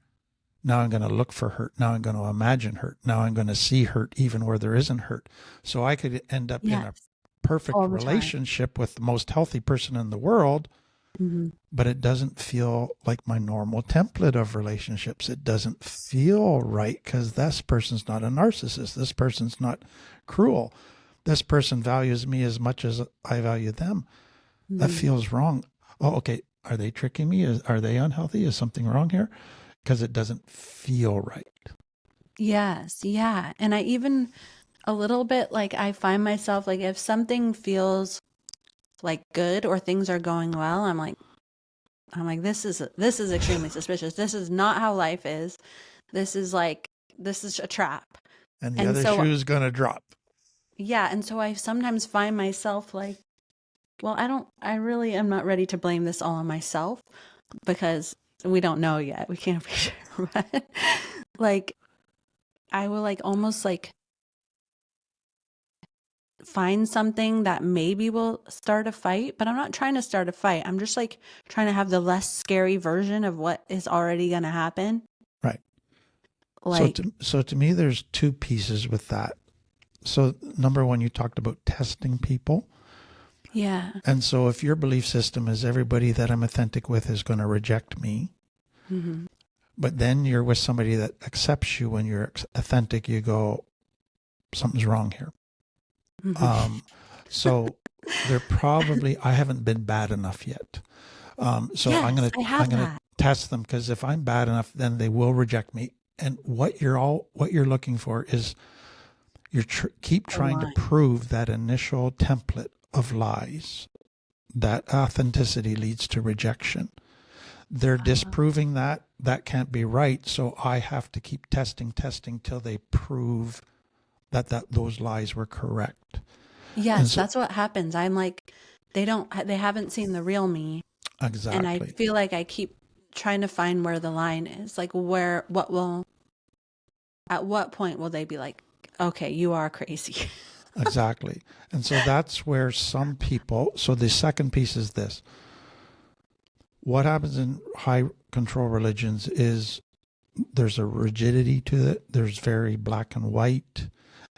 Speaker 2: Now I'm going to look for hurt. Now I'm going to imagine hurt. Now I'm going to see hurt even where there isn't hurt. So I could end up in a perfect
Speaker 3: All the time.
Speaker 2: relationship with the most healthy person in the world, but it doesn't feel like my normal template of relationships. It doesn't feel right because this person's not a narcissist. This person's not cruel. This person values me as much as I value them. That feels wrong. Oh, okay. Are they tricking me? Are they unhealthy? Is something wrong here? Because it doesn't feel right.
Speaker 3: Yes. Yeah. And I even a little bit like I find myself like if something feels like good or things are going well, I'm like this is extremely suspicious. This is not how life is. This is a trap.
Speaker 2: And the other shoe is going to drop.
Speaker 3: Yeah. And so I sometimes find myself like, well, I really am not ready to blame this all on myself because we don't know yet. We can't be sure. But like, I will like almost like find something that maybe will start a fight, but I'm not trying to start a fight. I'm just like trying to have the less scary version of what is already going to happen.
Speaker 2: Right.
Speaker 3: Like,
Speaker 2: so to me, there's two pieces with that. So number one, you talked about testing people.
Speaker 3: yeah.
Speaker 2: And so if your belief system is everybody that I'm authentic with is going to reject me, but then you're with somebody that accepts you when you're authentic, you go, something's wrong here. So they're probably, I haven't been bad enough yet. So
Speaker 3: Yes,
Speaker 2: I'm going
Speaker 3: I
Speaker 2: to test them because if I'm bad enough, then they will reject me. And what you're looking for is keep trying to prove that initial template of lies. That authenticity leads to rejection. They're disproving that can't be right. So I have to keep testing till they prove that those lies were correct.
Speaker 3: Yes, so, that's what happens. I'm like, they haven't seen the real me.
Speaker 2: Exactly.
Speaker 3: And I feel like I keep trying to find where the line is. Like at what point will they be like, okay, you are crazy.
Speaker 2: Exactly. And so that's where some people, so the second piece is this. What happens in high control religions is there's a rigidity to it. There's very black and white.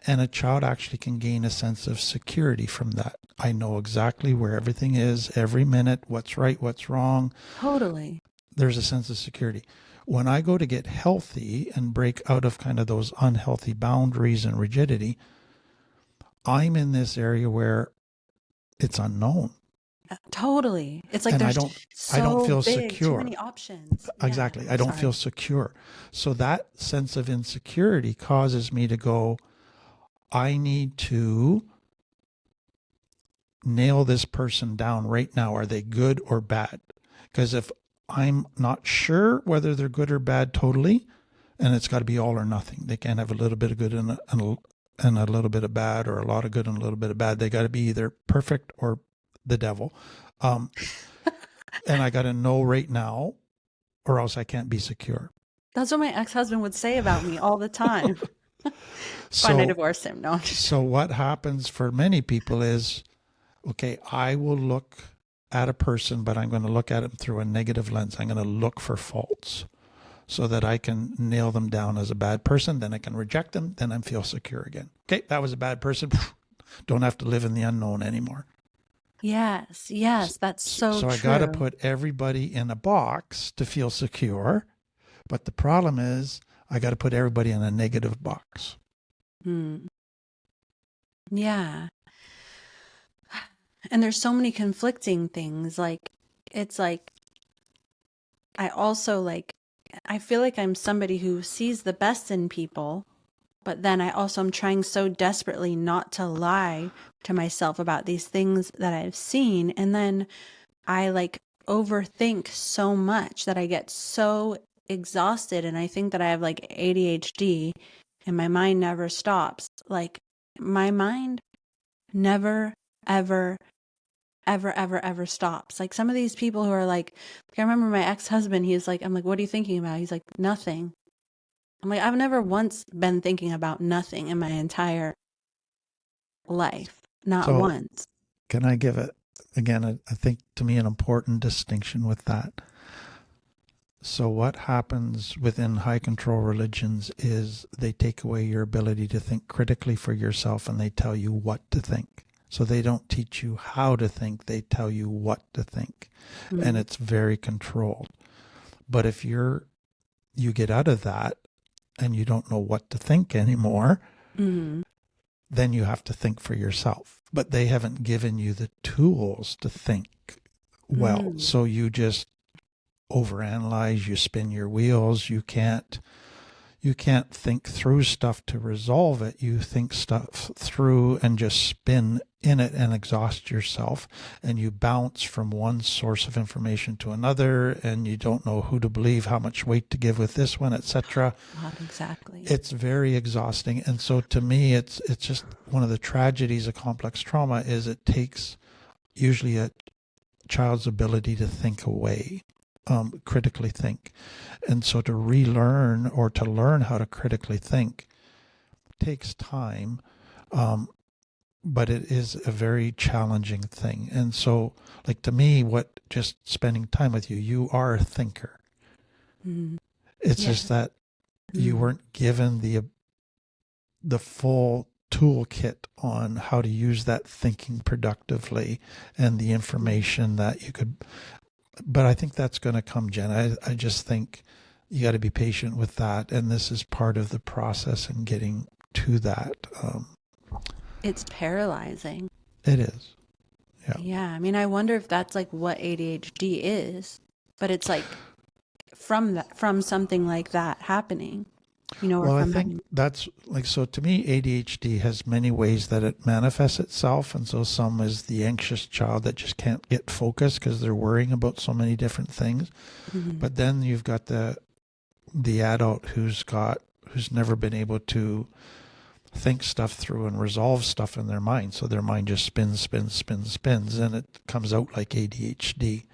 Speaker 2: And a child actually can gain a sense of security from that. I know exactly where everything is, every minute, what's right, what's wrong.
Speaker 3: Totally.
Speaker 2: There's a sense of security. When I go to get healthy and break out of kind of those unhealthy boundaries and rigidity, I'm in this area where it's unknown.
Speaker 3: Totally. It's like
Speaker 2: and
Speaker 3: there's
Speaker 2: I don't feel
Speaker 3: big,
Speaker 2: secure.
Speaker 3: too many options.
Speaker 2: Exactly. I don't feel secure. So that sense of insecurity causes me to go, I need to nail this person down right now. Are they good or bad? Because if I'm not sure whether they're good or bad totally, and it's got to be all or nothing. They can't have a little bit of good and a little bit of bad, or a lot of good and a little bit of bad. They got to be either perfect or the devil. And I got to know right now, or else I can't be secure.
Speaker 3: That's what my ex-husband would say about me all the time. Fine, I divorced him. No.
Speaker 2: So what happens for many people is okay, I will look at a person, but I'm going to look at them through a negative lens. I'm going to look for faults so that I can nail them down as a bad person. Then I can reject them. Then I feel secure again. Okay, that was a bad person. Don't have to live in the unknown anymore.
Speaker 3: Yes, yes, that's so
Speaker 2: So I got to
Speaker 3: true.
Speaker 2: put everybody in a box to feel secure. But the problem is I got to put everybody in a negative box.
Speaker 3: Hmm. Yeah. And there's so many conflicting things. Like, it's like, I also like, I feel like I'm somebody who sees the best in people, but then I also am trying so desperately not to lie to myself about these things that I've seen. And then I like overthink so much that I get so exhausted. And I think that I have like ADHD and my mind never stops. Like, my mind never, ever, ever stops. Like, some of these people who are like I remember my ex-husband, he was like, I'm like, what are you thinking about? He's like, nothing. I'm like, I've never once been thinking about nothing in my entire life. Not
Speaker 2: So
Speaker 3: once.
Speaker 2: can I give it, again, I think to me an important distinction with that. So what happens within high control religions is they take away your ability to think critically for yourself and they tell you what to think. So they don't teach you how to think, they tell you what to think. And it's very controlled. But if you get out of that and you don't know what to think anymore,
Speaker 3: Mm-hmm.
Speaker 2: then you have to think for yourself. But they haven't given you the tools to think well. So you just overanalyze, you spin your wheels, you can't think through stuff to resolve it. You think stuff through and just spin in it and exhaust yourself, and you bounce from one source of information to another, and you don't know who to believe, how much weight to give with this one, etc.
Speaker 3: Exactly.
Speaker 2: It's very exhausting. And so to me, it's just one of the tragedies of complex trauma is it takes usually a child's ability to think away, critically think. And so to relearn or to learn how to critically think takes time, but it is a very challenging thing. And so, like, to me, what just spending time with you, you are a thinker. It's just that you weren't given the full toolkit on how to use that thinking productively and the information that you could. But I think that's going to come, Jen. I just think you got to be patient with that. And this is part of the process in getting to that.
Speaker 3: It's paralyzing.
Speaker 2: It is. Yeah.
Speaker 3: Yeah. I mean, I wonder if that's like what ADHD is, but it's like from something like that happening, or
Speaker 2: Well, I
Speaker 3: from
Speaker 2: think that's like, so to me, ADHD has many ways that it manifests itself. And so some is the anxious child that just can't get focused because they're worrying about so many different things. But then you've got the adult who's never been able to think stuff through and resolve stuff in their mind. So their mind just spins, and it comes out like ADHD.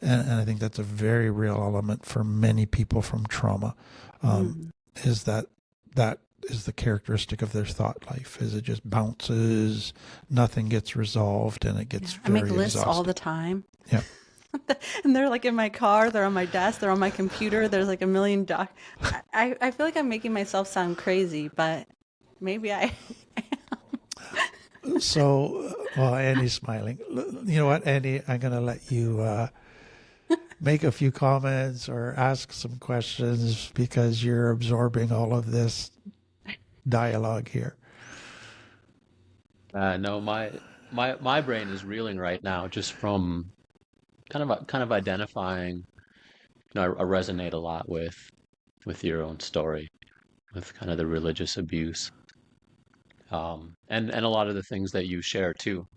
Speaker 2: And I think that's a very real element for many people from trauma. Is that is the characteristic of their thought life, is it just bounces, nothing gets resolved, and it gets very
Speaker 3: I make lists
Speaker 2: exhausting
Speaker 3: all the time.
Speaker 2: Yeah.
Speaker 3: And they're like in my car, they're on my desk, they're on my computer, there's like a million I feel like I'm making myself sound crazy, but maybe I
Speaker 2: So, well, Andy's smiling. You know what, Andy? I'm going to let you make a few comments or ask some questions because you're absorbing all of this dialogue here.
Speaker 1: No, my brain is reeling right now just from kind of identifying. I resonate a lot with your own story, with kind of the religious abuse, and a lot of the things that you share too.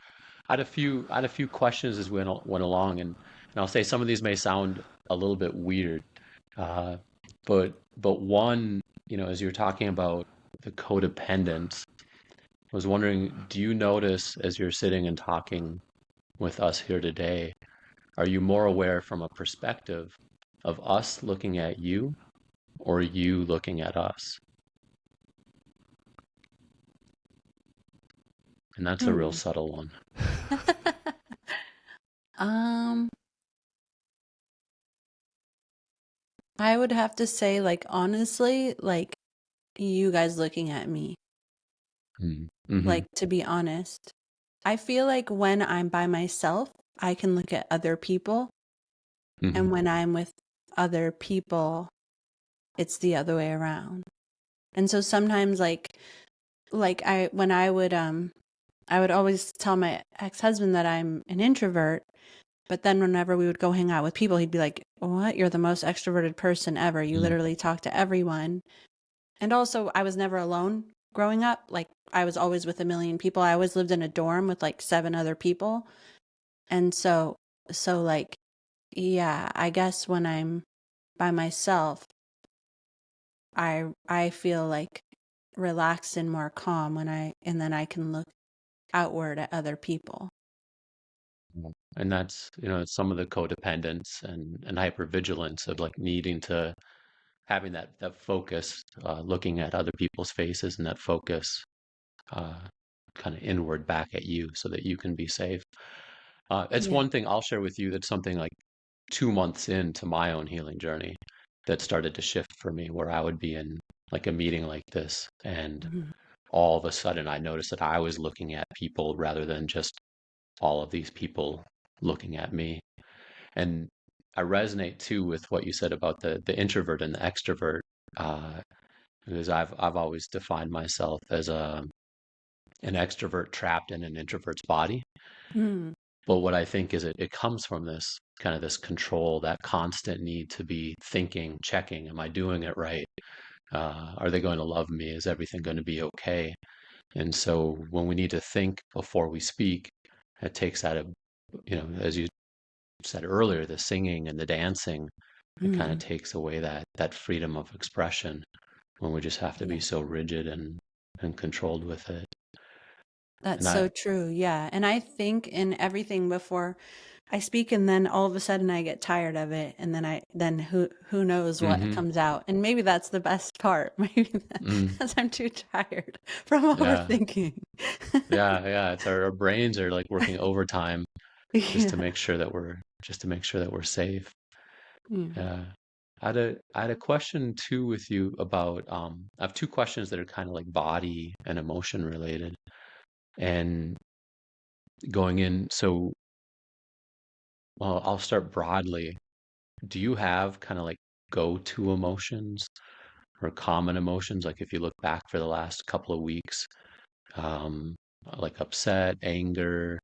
Speaker 1: I had a few questions as we went along, and I'll say some of these may sound a little bit weird, uh, but one, as you're talking about the codependence, I was wondering, do you notice as you're sitting and talking with us here today, are you more aware from a perspective of us looking at you or you looking at us? And that's a real subtle one.
Speaker 3: Um, I would have to say, like, honestly, like, you guys looking at me,
Speaker 1: Mm-hmm.
Speaker 3: like, to be honest. I feel like when I'm by myself, I can look at other people,
Speaker 1: Mm-hmm.
Speaker 3: and when I'm with other people, it's the other way around. And so sometimes, when I would always tell my ex-husband that I'm an introvert, but then whenever we would go hang out with people, he'd be like, "What? You're the most extroverted person ever. You literally talk to everyone." And also, I was never alone growing up. Like, I was always with a million people. I always lived in a dorm with like 7 other people. And like, yeah, I guess when I'm by myself, I feel like relaxed and more calm and then I can look outward at other people.
Speaker 1: And that's, it's some of the codependence and hypervigilance of like needing to having that focus, looking at other people's faces and that focus uh, kind of inward back at you so that you can be safe. It's
Speaker 3: Yeah.
Speaker 1: one thing I'll share with you that's something like 2 months into my own healing journey that started to shift for me, where I would be in like a meeting like this, and
Speaker 3: Mhm.
Speaker 1: all of a sudden I noticed that I was looking at people rather than just all of these people looking at me. And I resonate too with what you said about the introvert and the extrovert, uh, because I've always defined myself as an extrovert trapped in an introvert's body.
Speaker 3: Mm.
Speaker 1: But what I think is it comes from this kind of this control, that constant need to be thinking, checking, am I doing it right? Are they going to love me? Is everything going to be okay? And so when we need to think before we speak, it takes out of, as you said earlier, the singing and the dancing, it kind of
Speaker 3: Mm.
Speaker 1: takes away that freedom of expression when we just have to be
Speaker 3: Yeah.
Speaker 1: so rigid and controlled with it.
Speaker 3: That's
Speaker 1: And I,
Speaker 3: so true. Yeah. And I think in everything before I speak, and then all of a sudden I get tired of it, and then who knows what
Speaker 1: mm-hmm,
Speaker 3: comes out. And maybe that's the best part. Maybe
Speaker 1: mm,
Speaker 3: because I'm too tired from
Speaker 1: yeah,
Speaker 3: overthinking.
Speaker 1: yeah. It's our brains are like working overtime just to
Speaker 3: Yeah.
Speaker 1: make sure that we're safe.
Speaker 3: Mm.
Speaker 1: Yeah. I had a question too with you about I have two questions that are kind of like body and emotion related. And going in, so well, I'll start broadly. Do you have kind of like go-to emotions or common emotions? Like if you look back for the last couple of weeks, um, like upset, anger,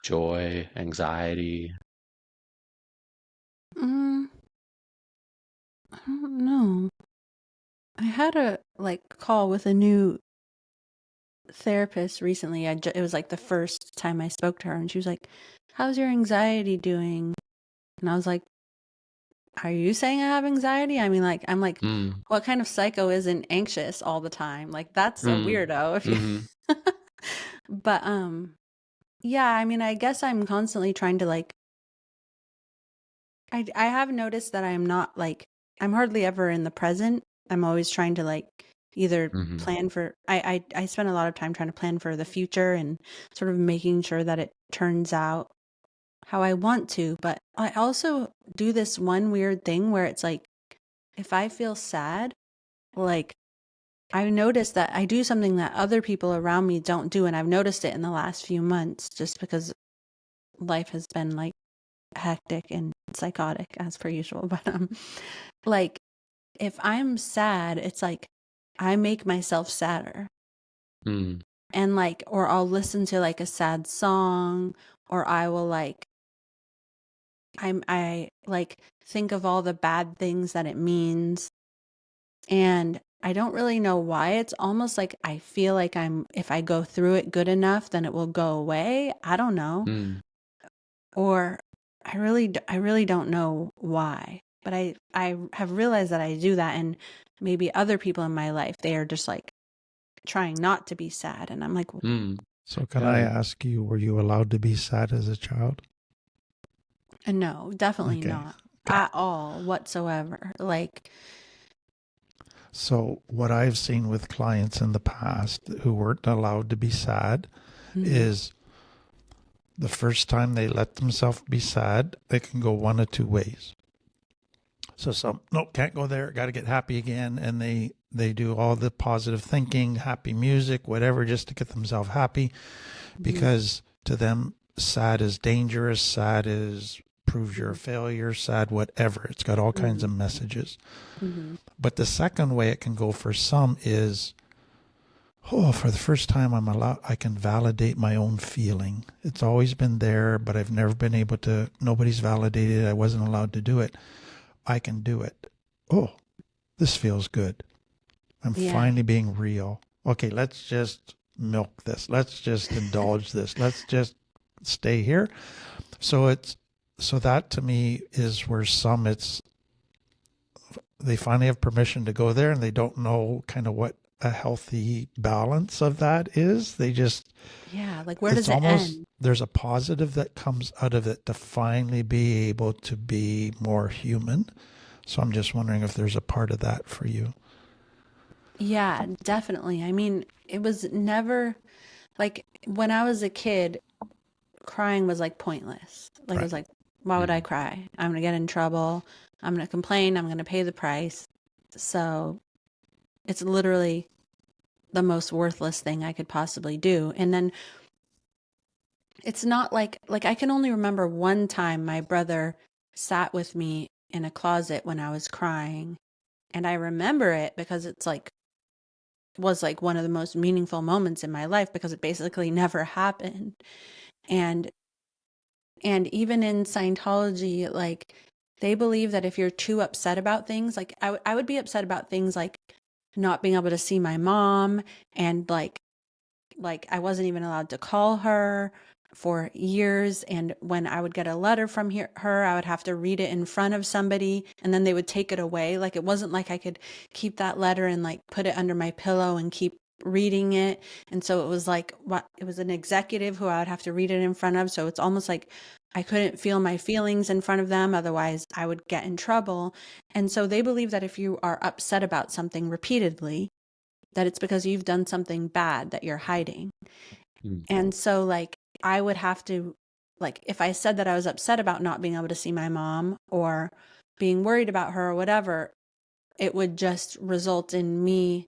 Speaker 1: joy, anxiety.
Speaker 3: Mm, I don't know. I had a call with a new therapist recently. It was like the first time I spoke to her, and she was like, "How's your anxiety doing?" And I was like, "Are you saying I have anxiety?" I mean, like, I'm like,
Speaker 1: Mm,
Speaker 3: what kind of psycho isn't anxious all the time? Like, that's a
Speaker 1: mm,
Speaker 3: weirdo if you.
Speaker 1: mm-hmm,
Speaker 3: But yeah, I mean, I guess I'm constantly trying to like. I have noticed that I'm not like I'm hardly ever in the present. I'm always trying to like either
Speaker 1: mm-hmm,
Speaker 3: plan for. I spend a lot of time trying to plan for the future and sort of making sure that it turns out how I want to. But I also do this one weird thing where it's like if I feel sad, like I noticed that I do something that other people around me don't do, and I've noticed it in the last few months just because life has been like hectic and psychotic as per usual. But like if I'm sad, it's like I make myself sadder.
Speaker 1: mm,
Speaker 3: And like or I'll listen to like a sad song, or I will like I like think of all the bad things that it means. And I don't really know why. It's almost like I feel like if I go through it good enough, then it will go away. I don't know.
Speaker 1: mm,
Speaker 3: Or I really don't know why. But I have realized that I do that, and maybe other people in my life, they are just like trying not to be sad, and I'm like,
Speaker 1: mm.
Speaker 2: So can I
Speaker 1: Yeah.
Speaker 2: ask you, were you allowed to be sad as a child?
Speaker 3: no, definitely
Speaker 2: Okay.
Speaker 3: not
Speaker 2: Okay.
Speaker 3: at all whatsoever. Like,
Speaker 2: So what I've seen with clients in the past who weren't allowed to be sad
Speaker 3: mm,
Speaker 2: is The first time they let themselves be sad, they can go one of two ways. So some, no, can't go there, got to get happy again. And they do all the positive thinking, happy music, whatever, just to get themselves happy. Because to them, sad is dangerous, sad is proves you're a failure, sad whatever. It's got all kinds of messages. But the second way it can go for some is, oh, for the first time I can validate my own feeling. It's always been there, but I've never been able to, nobody's validated it. I wasn't allowed to do it. I can do it. Oh, this feels good. I'm finally being real. Okay, let's just milk this. Let's just indulge this. Let's just stay here. So that to me is where some they finally have permission to go there, and they don't know kind of what a healthy balance of that is. They just,
Speaker 3: like where does it end?
Speaker 2: There's a positive that comes out of it to finally be able to be more human. So I'm just wondering if there's a part of that for you.
Speaker 3: Yeah, definitely. I mean, it was never like when I was a kid, crying was like pointless. Like it was like, why would I cry? I'm going to get in trouble. I'm going to complain. I'm going to pay the price. So it's literally the most worthless thing I could possibly do. And then it's not like I can only remember one time my brother sat with me in a closet when I was crying. And I remember it because it's like, was like one of the most meaningful moments in my life because it basically never happened. And even in Scientology, like they believe that if you're too upset about things, like I would be upset about things like not being able to see my mom, and like I wasn't even allowed to call her for years. And when I would get a letter from her, I would have to read it in front of somebody and then they would take it away. Like it wasn't like I could keep that letter and like put it under my pillow and keep reading it. And so it was like, it was an executive who I would have to read it in front of. So it's almost like I couldn't feel my feelings in front of them. Otherwise I would get in trouble. And so they believe that if you are upset about something repeatedly, that it's because you've done something bad that you're hiding. And so like I would have to, like if I said that I was upset about not being able to see my mom or being worried about her or whatever, it would just result in me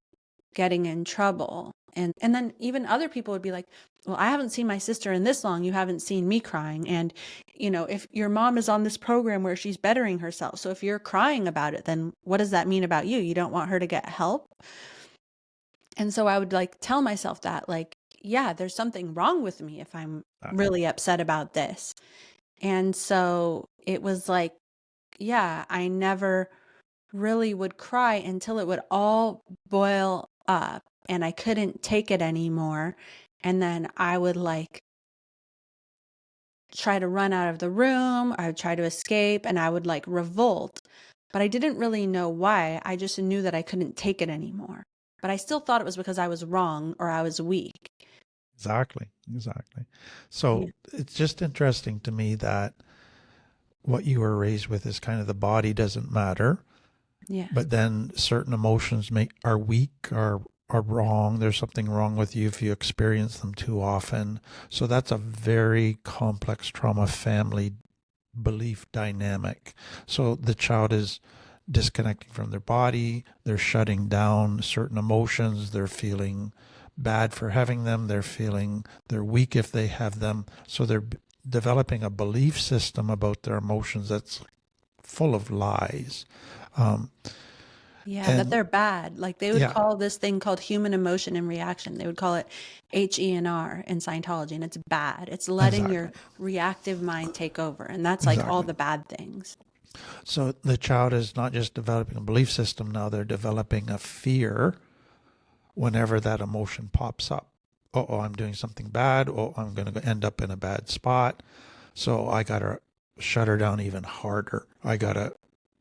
Speaker 3: getting in trouble. And then even other people would be like, well, I haven't seen my sister in this long. You haven't seen me crying. And, you know, if your mom is on this program where she's bettering herself, so if you're crying about it, then what does that mean about you? You don't want her to get help? And so I would like tell myself that, like, yeah, there's something wrong with me if I'm really upset about this. And so it was like, yeah, I never really would cry until it would all boil up and I couldn't take it anymore. And then I would like try to run out of the room. I would try to escape and I would like revolt. But I didn't really know why. I just knew that I couldn't take it anymore. But I still thought it was because I was wrong or I was weak.
Speaker 2: Exactly. So it's just interesting to me that what you were raised with is kind of the body doesn't matter.
Speaker 3: Yeah.
Speaker 2: But then certain emotions are weak, are wrong. There's something wrong with you if you experience them too often. So that's a very complex trauma family belief dynamic. So the child is disconnecting from their body, they're shutting down certain emotions, they're feeling bad for having them, they're weak if they have them. So they're developing a belief system about their emotions that's full of lies.
Speaker 3: That they're bad. Like they would call this thing called human emotion and reaction. They would call it HENR in Scientology, and it's bad. It's letting your reactive mind take over, and that's like all the bad things.
Speaker 2: So the child is not just developing a belief system, now they're developing a fear whenever that emotion pops up. Oh, I'm doing something bad. Oh, I'm going to end up in a bad spot. So I got to shut her down even harder. I got to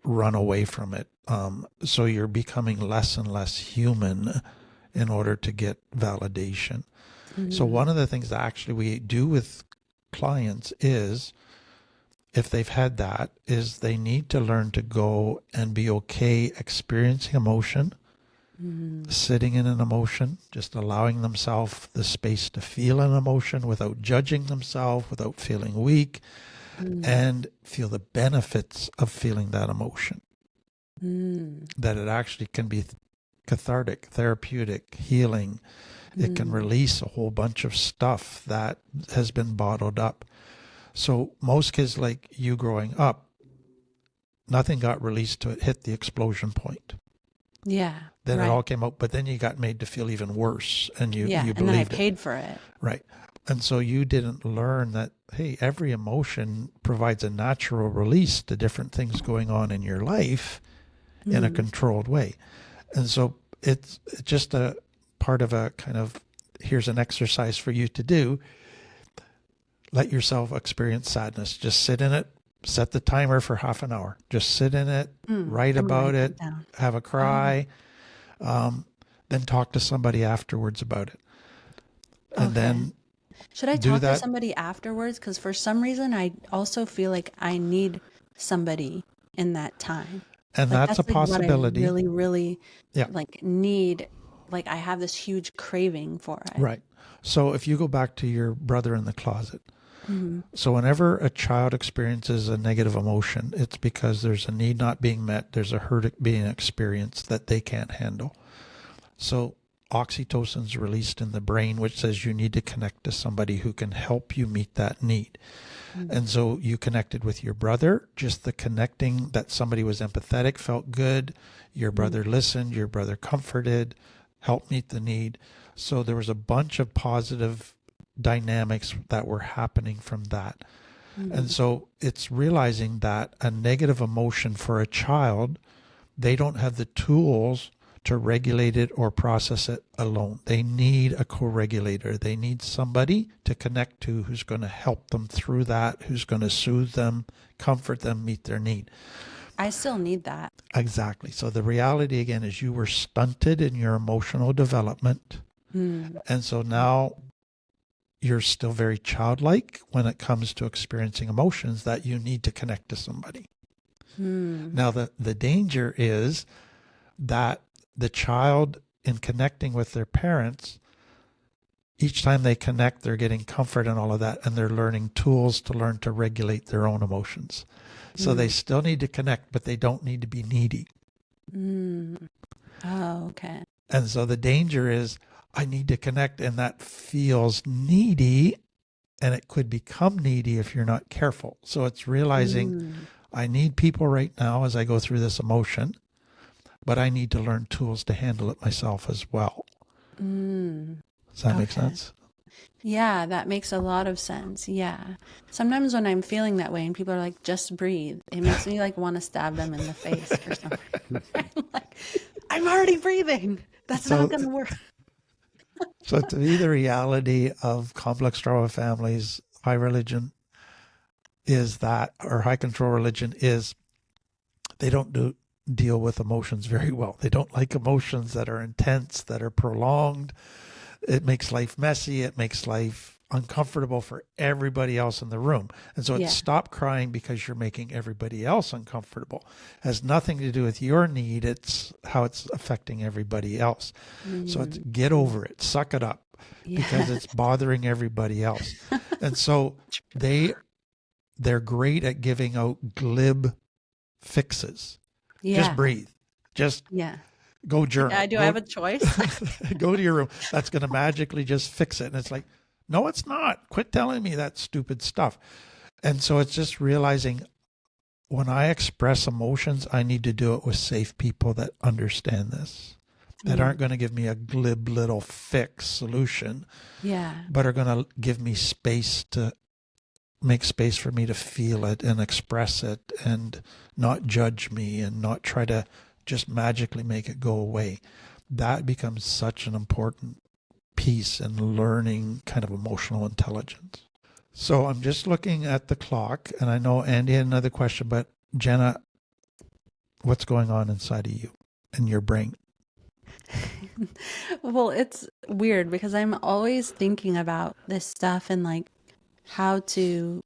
Speaker 2: run away from it. So you're becoming less and less human in order to get validation. So one of the things that actually we do with clients is, if they've had that, is they need to learn to go and be okay experiencing emotion sitting in an emotion, just allowing themselves the space to feel an emotion without judging themselves, without feeling weak, and feel the benefits of feeling that emotion. That it actually can be cathartic, therapeutic, healing. It can release a whole bunch of stuff that has been bottled up. So most kids like you growing up, nothing got released till it hit the explosion point.
Speaker 3: Yeah.
Speaker 2: Then
Speaker 3: right.
Speaker 2: it all came out, but then you got made to feel even worse, and you
Speaker 3: and then I
Speaker 2: believed
Speaker 3: paid for it.
Speaker 2: Right. And so you didn't learn that, hey, every emotion provides a natural release to different things going on in your life in a controlled way. And so it's just a part of a kind of, here's an exercise for you to do. Let yourself experience sadness. Just sit in it. Set the timer for half an hour. Just sit in it, write about it, have a cry, then talk to somebody afterwards about it. And then
Speaker 3: should I talk to somebody afterwards? Because for some reason, I also feel like I need somebody in that time.
Speaker 2: And
Speaker 3: like,
Speaker 2: that's a possibility.
Speaker 3: What I really, really like need. Like I have this huge craving for it.
Speaker 2: Right. So if you go back to your brother in the closet, so whenever a child experiences a negative emotion, it's because there's a need not being met, there's a hurt being experienced that they can't handle. So oxytocin's released in the brain, which says you need to connect to somebody who can help you meet that need. And so you connected with your brother, just the connecting that somebody was empathetic felt good. Your brother listened, your brother comforted, helped meet the need. So there was a bunch of positive dynamics that were happening from that. And so it's realizing that a negative emotion for a child, they don't have the tools to regulate it or process it alone. They need a co-regulator. They need somebody to connect to who's going to help them through that, who's going to soothe them, comfort them, meet their need.
Speaker 3: I still need that.
Speaker 2: Exactly. So the reality again is you were stunted in your emotional development. And so now you're still very childlike when it comes to experiencing emotions that you need to connect to somebody. Now the danger is that the child in connecting with their parents, each time they connect, they're getting comfort and all of that, and they're learning tools to learn to regulate their own emotions. So they still need to connect, but they don't need to be needy.
Speaker 3: Oh, okay.
Speaker 2: And so the danger is, I need to connect, and that feels needy, and it could become needy if you're not careful. So it's realizing I need people right now as I go through this emotion, but I need to learn tools to handle it myself as well. Does that make sense?
Speaker 3: Yeah, that makes a lot of sense. Yeah. Sometimes when I'm feeling that way and people are like, just breathe, it makes me like want to stab them in the face or something. I'm like, I'm already breathing. That's not going to work.
Speaker 2: So to me, the reality of complex trauma families, high religion is that, or high control religion is, they don't deal with emotions very well. They don't like emotions that are intense, that are prolonged. It makes life messy. It makes life uncomfortable for everybody else in the room. And so it's stop crying because you're making everybody else uncomfortable. It has nothing to do with your need. It's how it's affecting everybody else. So it's get over it, suck it up, because it's bothering everybody else. And so they're great at giving out glib fixes. Just breathe. Just go journal.
Speaker 3: I have a choice.
Speaker 2: Go to your room. That's going to magically just fix it. And it's like, no, it's not. Quit telling me that stupid stuff. And so it's just realizing when I express emotions, I need to do it with safe people that understand this, that aren't going to give me a glib little fix solution, but are going to give me space to make space for me to feel it and express it and not judge me and not try to just magically make it go away. That becomes such an important piece in learning kind of emotional intelligence. So I'm just looking at the clock, and I know Andy had another question, but Jenna, what's going on inside of you and your brain?
Speaker 3: Well, it's weird because I'm always thinking about this stuff and like how to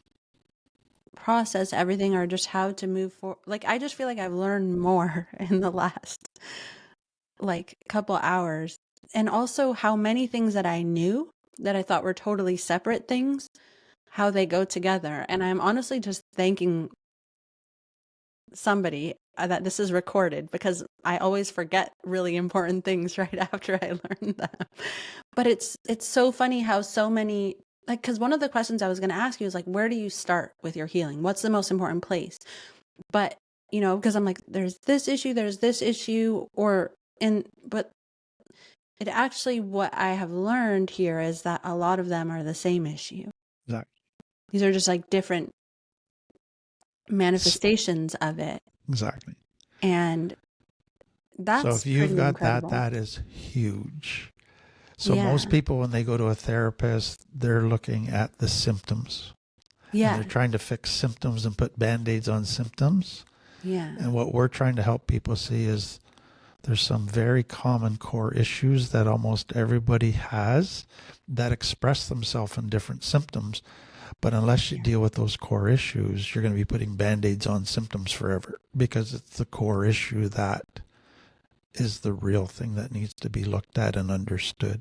Speaker 3: process everything or just how to move forward. Like, I just feel like I've learned more in the last like couple hours, and also how many things that I knew that I thought were totally separate things, how they go together. And I'm honestly just thanking somebody that this is recorded, because I always forget really important things right after I learn them. But it's so funny how so many, like, because one of the questions I was going to ask you is like, where do you start with your healing? What's the most important place? But, you know, because I'm like, there's this issue, but it actually, what I have learned here is that a lot of them are the same issue.
Speaker 2: Exactly.
Speaker 3: These are just like different manifestations of it.
Speaker 2: Exactly.
Speaker 3: And that's
Speaker 2: so if you've
Speaker 3: pretty
Speaker 2: got
Speaker 3: incredible.
Speaker 2: that is huge. So
Speaker 3: Yeah.
Speaker 2: most people, when they go to a therapist, they're looking at the symptoms. And
Speaker 3: Yeah.
Speaker 2: they're trying to fix symptoms and put Band-Aids on symptoms.
Speaker 3: Yeah.
Speaker 2: And what we're trying to help people see is there's some very common core issues that almost everybody has that express themselves in different symptoms. But unless you deal with those core issues, you're going to be putting Band-Aids on symptoms forever, because it's the core issue that is the real thing that needs to be looked at and understood.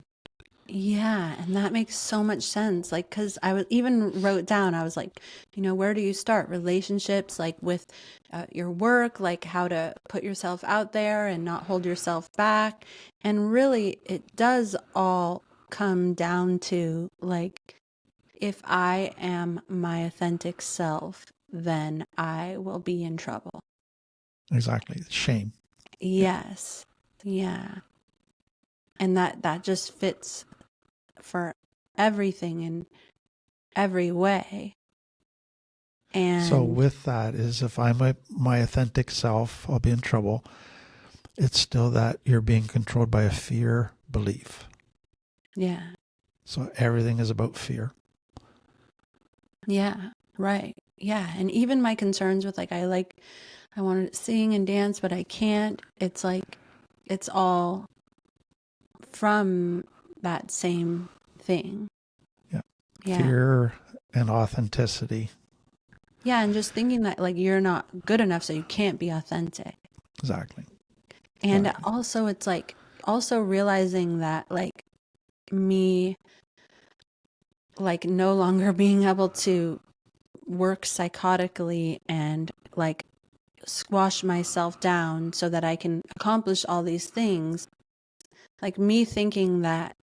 Speaker 3: Yeah, and that makes so much sense. Like, because I was even wrote down, I was like, you know, where do you start? Relationships, like with your work, like how to put yourself out there and not hold yourself back. And really, it does all come down to like, if I am my authentic self, then I will be in trouble.
Speaker 2: Exactly. Shame.
Speaker 3: Yes. Yeah. And that just fits for everything in every way. And
Speaker 2: So with that is, if I'm my authentic self, I'll be in trouble. It's still that you're being controlled by a fear belief.
Speaker 3: yeah.
Speaker 2: So everything is about fear.
Speaker 3: Yeah. Right. Yeah. And even my concerns with like, I want to sing and dance, but I can't. It's like, it's all from that same thing.
Speaker 2: Yeah.
Speaker 3: Yeah.
Speaker 2: Fear and authenticity.
Speaker 3: Yeah. And just thinking that like you're not good enough, so you can't be authentic.
Speaker 2: Exactly.
Speaker 3: And
Speaker 2: Exactly.
Speaker 3: also, it's like also realizing that like me, like no longer being able to work psychotically and like squash myself down so that I can accomplish all these things. Like me thinking that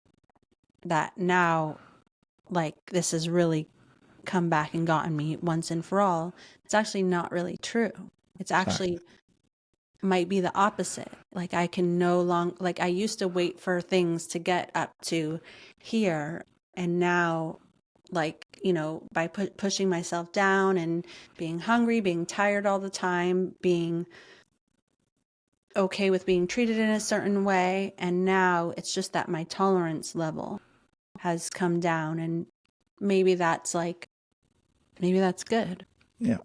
Speaker 3: now, like this has really come back and gotten me once and for all. It's actually not really true. It's actually might be the opposite. Like I can no longer, like I used to wait for things to get up to here, and now, like, you know, by pushing myself down and being hungry, being tired all the time, being okay with being treated in a certain way, and now it's just that my tolerance level has come down, and maybe that's like, maybe that's good.
Speaker 2: Yeah.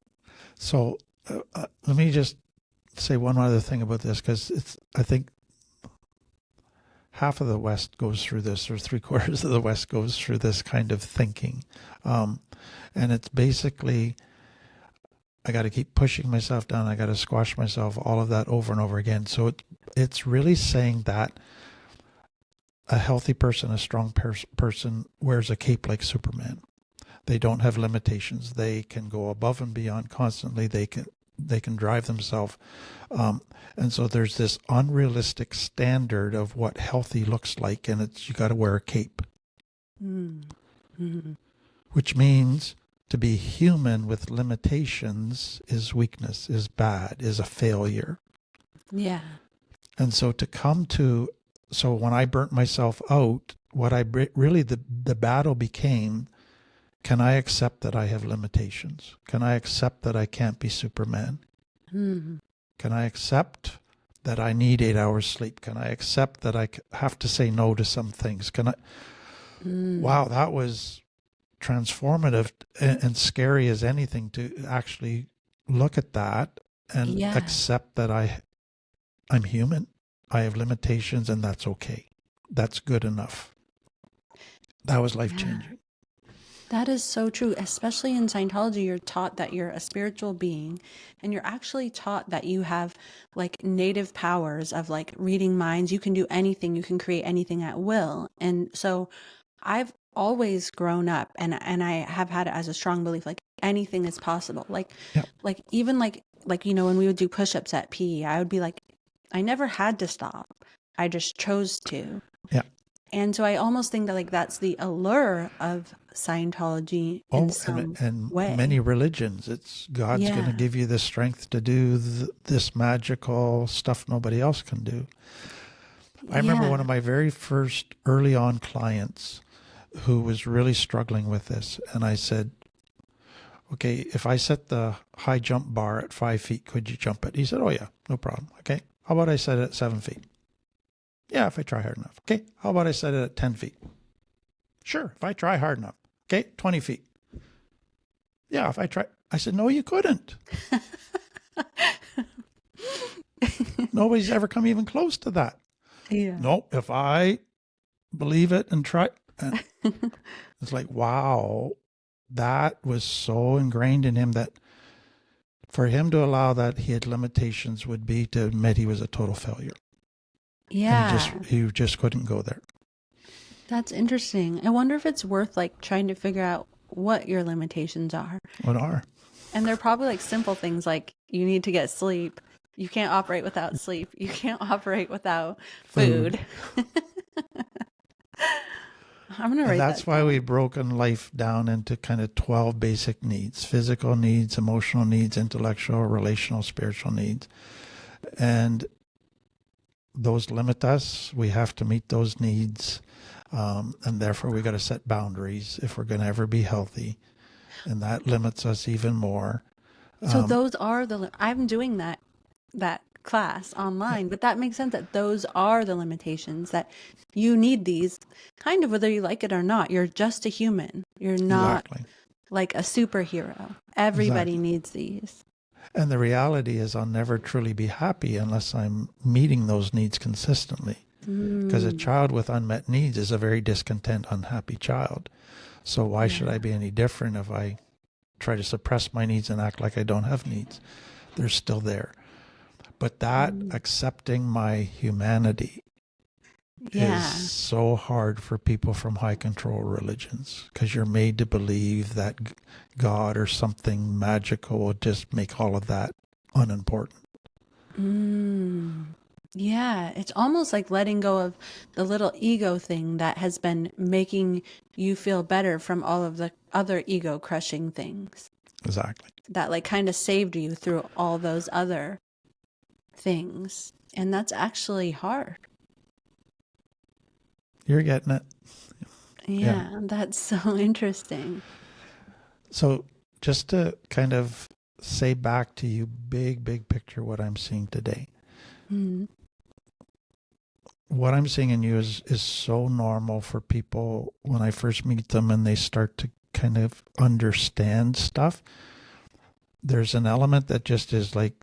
Speaker 2: So let me just say one other thing about this, because I think half of the West goes through this, or 3/4 of the West goes through this kind of thinking. And it's basically, I got to keep pushing myself down. I got to squash myself, all of that over and over again. So it's really saying that a healthy person, a strong person wears a cape like Superman. They don't have limitations. They can go above and beyond constantly. They can drive themselves. And so there's this unrealistic standard of what healthy looks like, and it's you got to wear a cape.
Speaker 3: Mm-hmm.
Speaker 2: Which means to be human with limitations is weakness, is bad, is a failure.
Speaker 3: Yeah.
Speaker 2: And so so when I burnt myself out, what I really, the battle became, can I accept that I have limitations? Can I accept that I can't be Superman?
Speaker 3: Mm-hmm.
Speaker 2: Can I accept that I need 8 hours sleep? Can I accept that I have to say no to some things? Wow, that was transformative and scary as anything, to actually look at that and accept that I'm human. I have limitations, and that's okay. That's good enough. That was life-changing.
Speaker 3: That is so true. Especially in Scientology, you're taught that you're a spiritual being, and you're actually taught that you have like native powers of like reading minds. You can do anything, you can create anything at will. And so I've always grown up and I have had it as a strong belief like anything is possible.
Speaker 2: Yeah.
Speaker 3: Like even like you know when we would do push-ups at PE, I would be like I never had to stop. I just chose to.
Speaker 2: Yeah.
Speaker 3: And so I almost think that like that's the allure of Scientology in some
Speaker 2: and
Speaker 3: way.
Speaker 2: many religions, it's God's going to give you the strength to do this magical stuff nobody else can do. I remember one of my very first early on clients who was really struggling with this. And I said, okay, if I set the high jump bar at 5 feet, could you jump it? He said, oh yeah, no problem. Okay. How about I set it at 7 feet? Yeah, if I try hard enough. Okay. How about I set it at 10 feet? Sure, if I try hard enough. Okay. 20 feet. Yeah, if I try. I said, no, you couldn't. Nobody's ever come even close to that.
Speaker 3: Yeah.
Speaker 2: No, if I believe it and try. And it's like, wow, that was so ingrained in him that for him to allow that he had limitations would be to admit he was a total failure.
Speaker 3: Yeah.
Speaker 2: And he just couldn't go there.
Speaker 3: That's interesting. I wonder if it's worth like trying to figure out what your limitations are.
Speaker 2: What are?
Speaker 3: And they're probably like simple things like you need to get sleep. You can't operate without sleep. You can't operate without food. I'm going to write
Speaker 2: that's
Speaker 3: that
Speaker 2: why
Speaker 3: down.
Speaker 2: we've broken life down into kind of 12 basic needs: physical needs, emotional needs, intellectual, relational, spiritual needs. And those limit us. We have to meet those needs. And therefore we got to set boundaries if we're going to ever be healthy. And that limits us even more.
Speaker 3: So those are I'm doing that class online, but that makes sense that those are the limitations, that you need these kind of whether you like it or not. You're just a human. You're not like a superhero. Everybody needs these.
Speaker 2: And the reality is I'll never truly be happy unless I'm meeting those needs consistently. Because a child with unmet needs is a very discontent, unhappy child. So why should I be any different if I try to suppress my needs and act like I don't have needs? They're still there. But that accepting my humanity is so hard for people from high control religions, because you're made to believe that God or something magical will just make all of that unimportant.
Speaker 3: Yeah, it's almost like letting go of the little ego thing that has been making you feel better from all of the other ego crushing things.
Speaker 2: Exactly.
Speaker 3: That like kind of saved you through all those other things. And that's actually hard.
Speaker 2: You're getting it.
Speaker 3: Yeah, that's so interesting.
Speaker 2: So just to kind of say back to you, big picture, what I'm seeing today. What I'm seeing in you is so normal for people when I first meet them and they start to kind of understand stuff. There's an element that just is like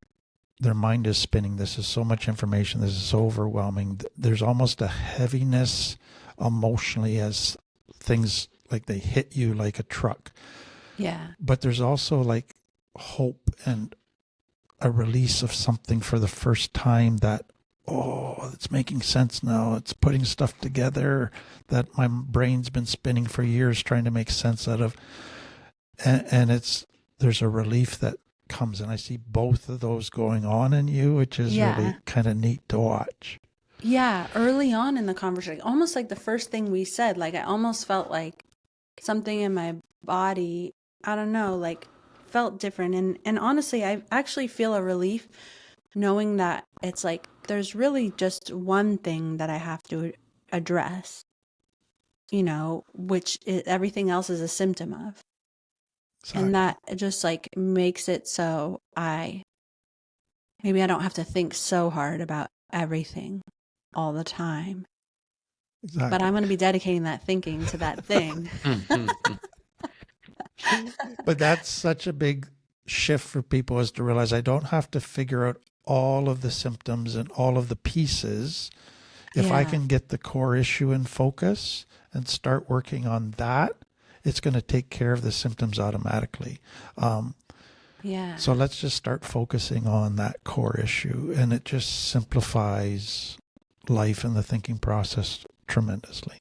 Speaker 2: their mind is spinning. This is so much information. This is so overwhelming. There's almost a heaviness emotionally as things like they hit you like a truck.
Speaker 3: Yeah.
Speaker 2: But there's also like hope and a release of something for the first time that, oh, it's making sense now. It's putting stuff together that my brain's been spinning for years trying to make sense out of. And there's a relief that comes, and I see both of those going on in you, which is really kind of neat to watch.
Speaker 3: Yeah, early on in the conversation, almost like the first thing we said, like I almost felt like something in my body, I don't know, like felt different. And honestly, I actually feel a relief knowing that it's like there's really just one thing that I have to address, you know, which everything else is a symptom of. Exactly. And that just like makes it so maybe I don't have to think so hard about everything all the time. Exactly. But I'm going to be dedicating that thinking to that thing.
Speaker 2: But that's such a big shift for people, is to realize I don't have to figure out all of the symptoms and all of the pieces. If I can get the core issue in focus and start working on that, it's going to take care of the symptoms automatically.
Speaker 3: Yeah.
Speaker 2: So let's just start focusing on that core issue, and it just simplifies life and the thinking process tremendously.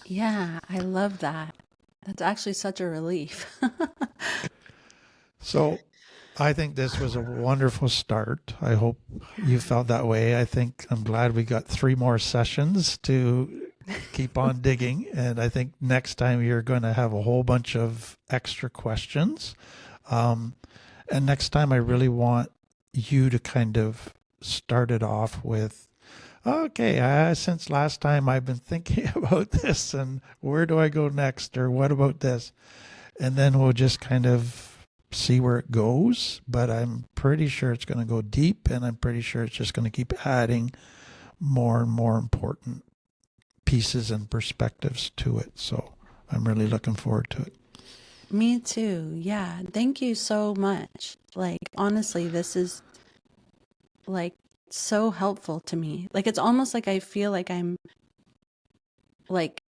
Speaker 3: Yeah, I love that. That's actually such a relief.
Speaker 2: So I think this was a wonderful start. I hope you felt that way. I'm glad we got 3 more sessions to keep on digging. And I think next time you're going to have a whole bunch of extra questions. And next time I really want you to kind of start it off with, okay, since last time I've been thinking about this, and where do I go next? Or what about this? And then we'll just kind of see where it goes. But I'm pretty sure it's going to go deep, and I'm pretty sure it's just going to keep adding more and more important pieces and perspectives to it. So I'm really looking forward to it.
Speaker 3: Me too. Yeah. Thank you so much. Like, honestly, this is like so helpful to me. Like, it's almost like I feel like I'm like,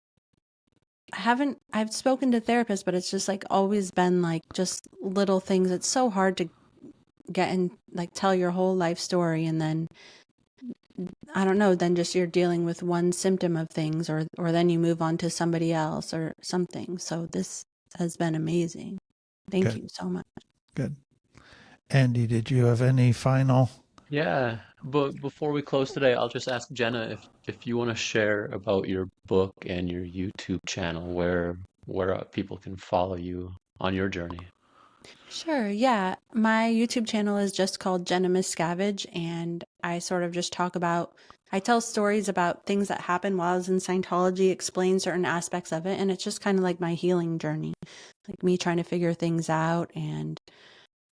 Speaker 3: I've spoken to therapists, but it's just like always been like just little things. It's so hard to get in, like tell your whole life story. And then, I don't know, then just you're dealing with one symptom of things, or then you move on to somebody else or something. So this has been amazing. Thank you so much.
Speaker 2: Good. Andy, did you have any final?
Speaker 1: Yeah, but before we close today, I'll just ask Jenna if you want to share about your book and your YouTube channel, where people can follow you on your journey.
Speaker 3: Sure. Yeah. My YouTube channel is just called Jenna Miscavige, and I sort of just I tell stories about things that happened while I was in Scientology, explain certain aspects of it, and it's just kind of like my healing journey, like me trying to figure things out and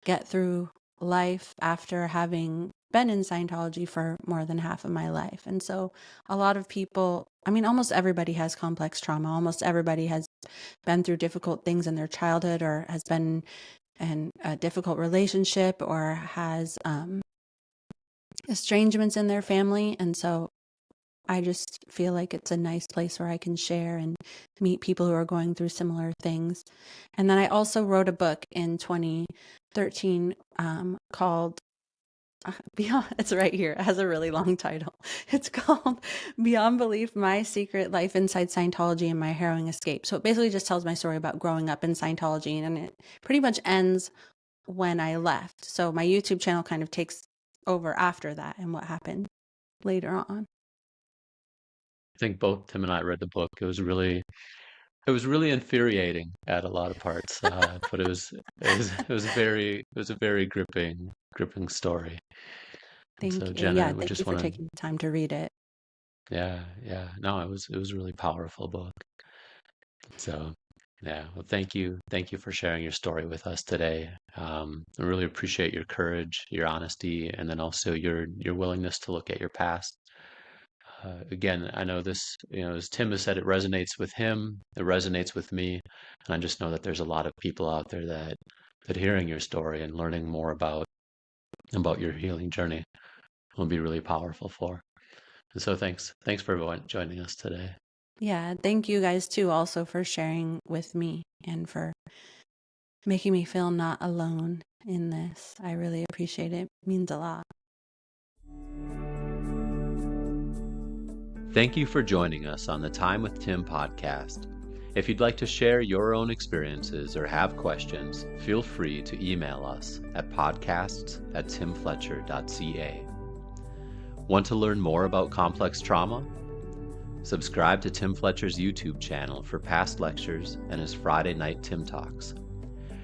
Speaker 3: get through life after having been in Scientology for more than half of my life. And so a lot of people, I mean, almost everybody has complex trauma. Almost everybody has been through difficult things in their childhood, or has been in a difficult relationship, or has estrangements in their family. And so I just feel like it's a nice place where I can share and meet people who are going through similar things. And then I also wrote a book in 2013 called Beyond, it's right here. It has a really long title. It's called Beyond Belief, My Secret Life Inside Scientology and My Harrowing Escape. So it basically just tells my story about growing up in Scientology, and it pretty much ends when I left. So my YouTube channel kind of takes over after that and what happened later on.
Speaker 1: I think both Tim and I read the book. It was really infuriating at a lot of parts, but it was a very gripping story. And
Speaker 3: Thank
Speaker 1: so
Speaker 3: you. Yeah,
Speaker 1: Jenna, we
Speaker 3: thank you
Speaker 1: just
Speaker 3: for
Speaker 1: want to,
Speaker 3: taking the time to read it.
Speaker 1: yeah, no, it was a really powerful book. So yeah, well, thank you for sharing your story with us today. I really appreciate your courage, your honesty, and then also your willingness to look at your past. Again, I know this, as Tim has said, it resonates with him, it resonates with me, and I just know that there's a lot of people out there that hearing your story and learning more about your healing journey will be really powerful for. And so thanks for everyone joining us today.
Speaker 3: Yeah, thank you guys too also for sharing with me and for making me feel not alone in this. I really appreciate it. It means a lot.
Speaker 1: Thank you for joining us on the Time with Tim podcast. If you'd like to share your own experiences or have questions, feel free to email us at podcasts@timfletcher.ca. Want to learn more about complex trauma? Subscribe to Tim Fletcher's YouTube channel for past lectures and his Friday night Tim Talks.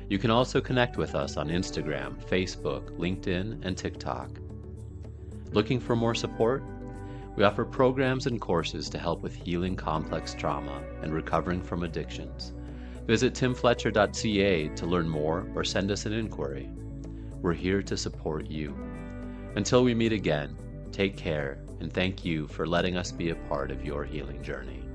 Speaker 1: You can also connect with us on Instagram, Facebook, LinkedIn, and TikTok. Looking for more support? We offer programs and courses to help with healing complex trauma and recovering from addictions. Visit timfletcher.ca to learn more or send us an inquiry. We're here to support you. Until we meet again, take care, and thank you for letting us be a part of your healing journey.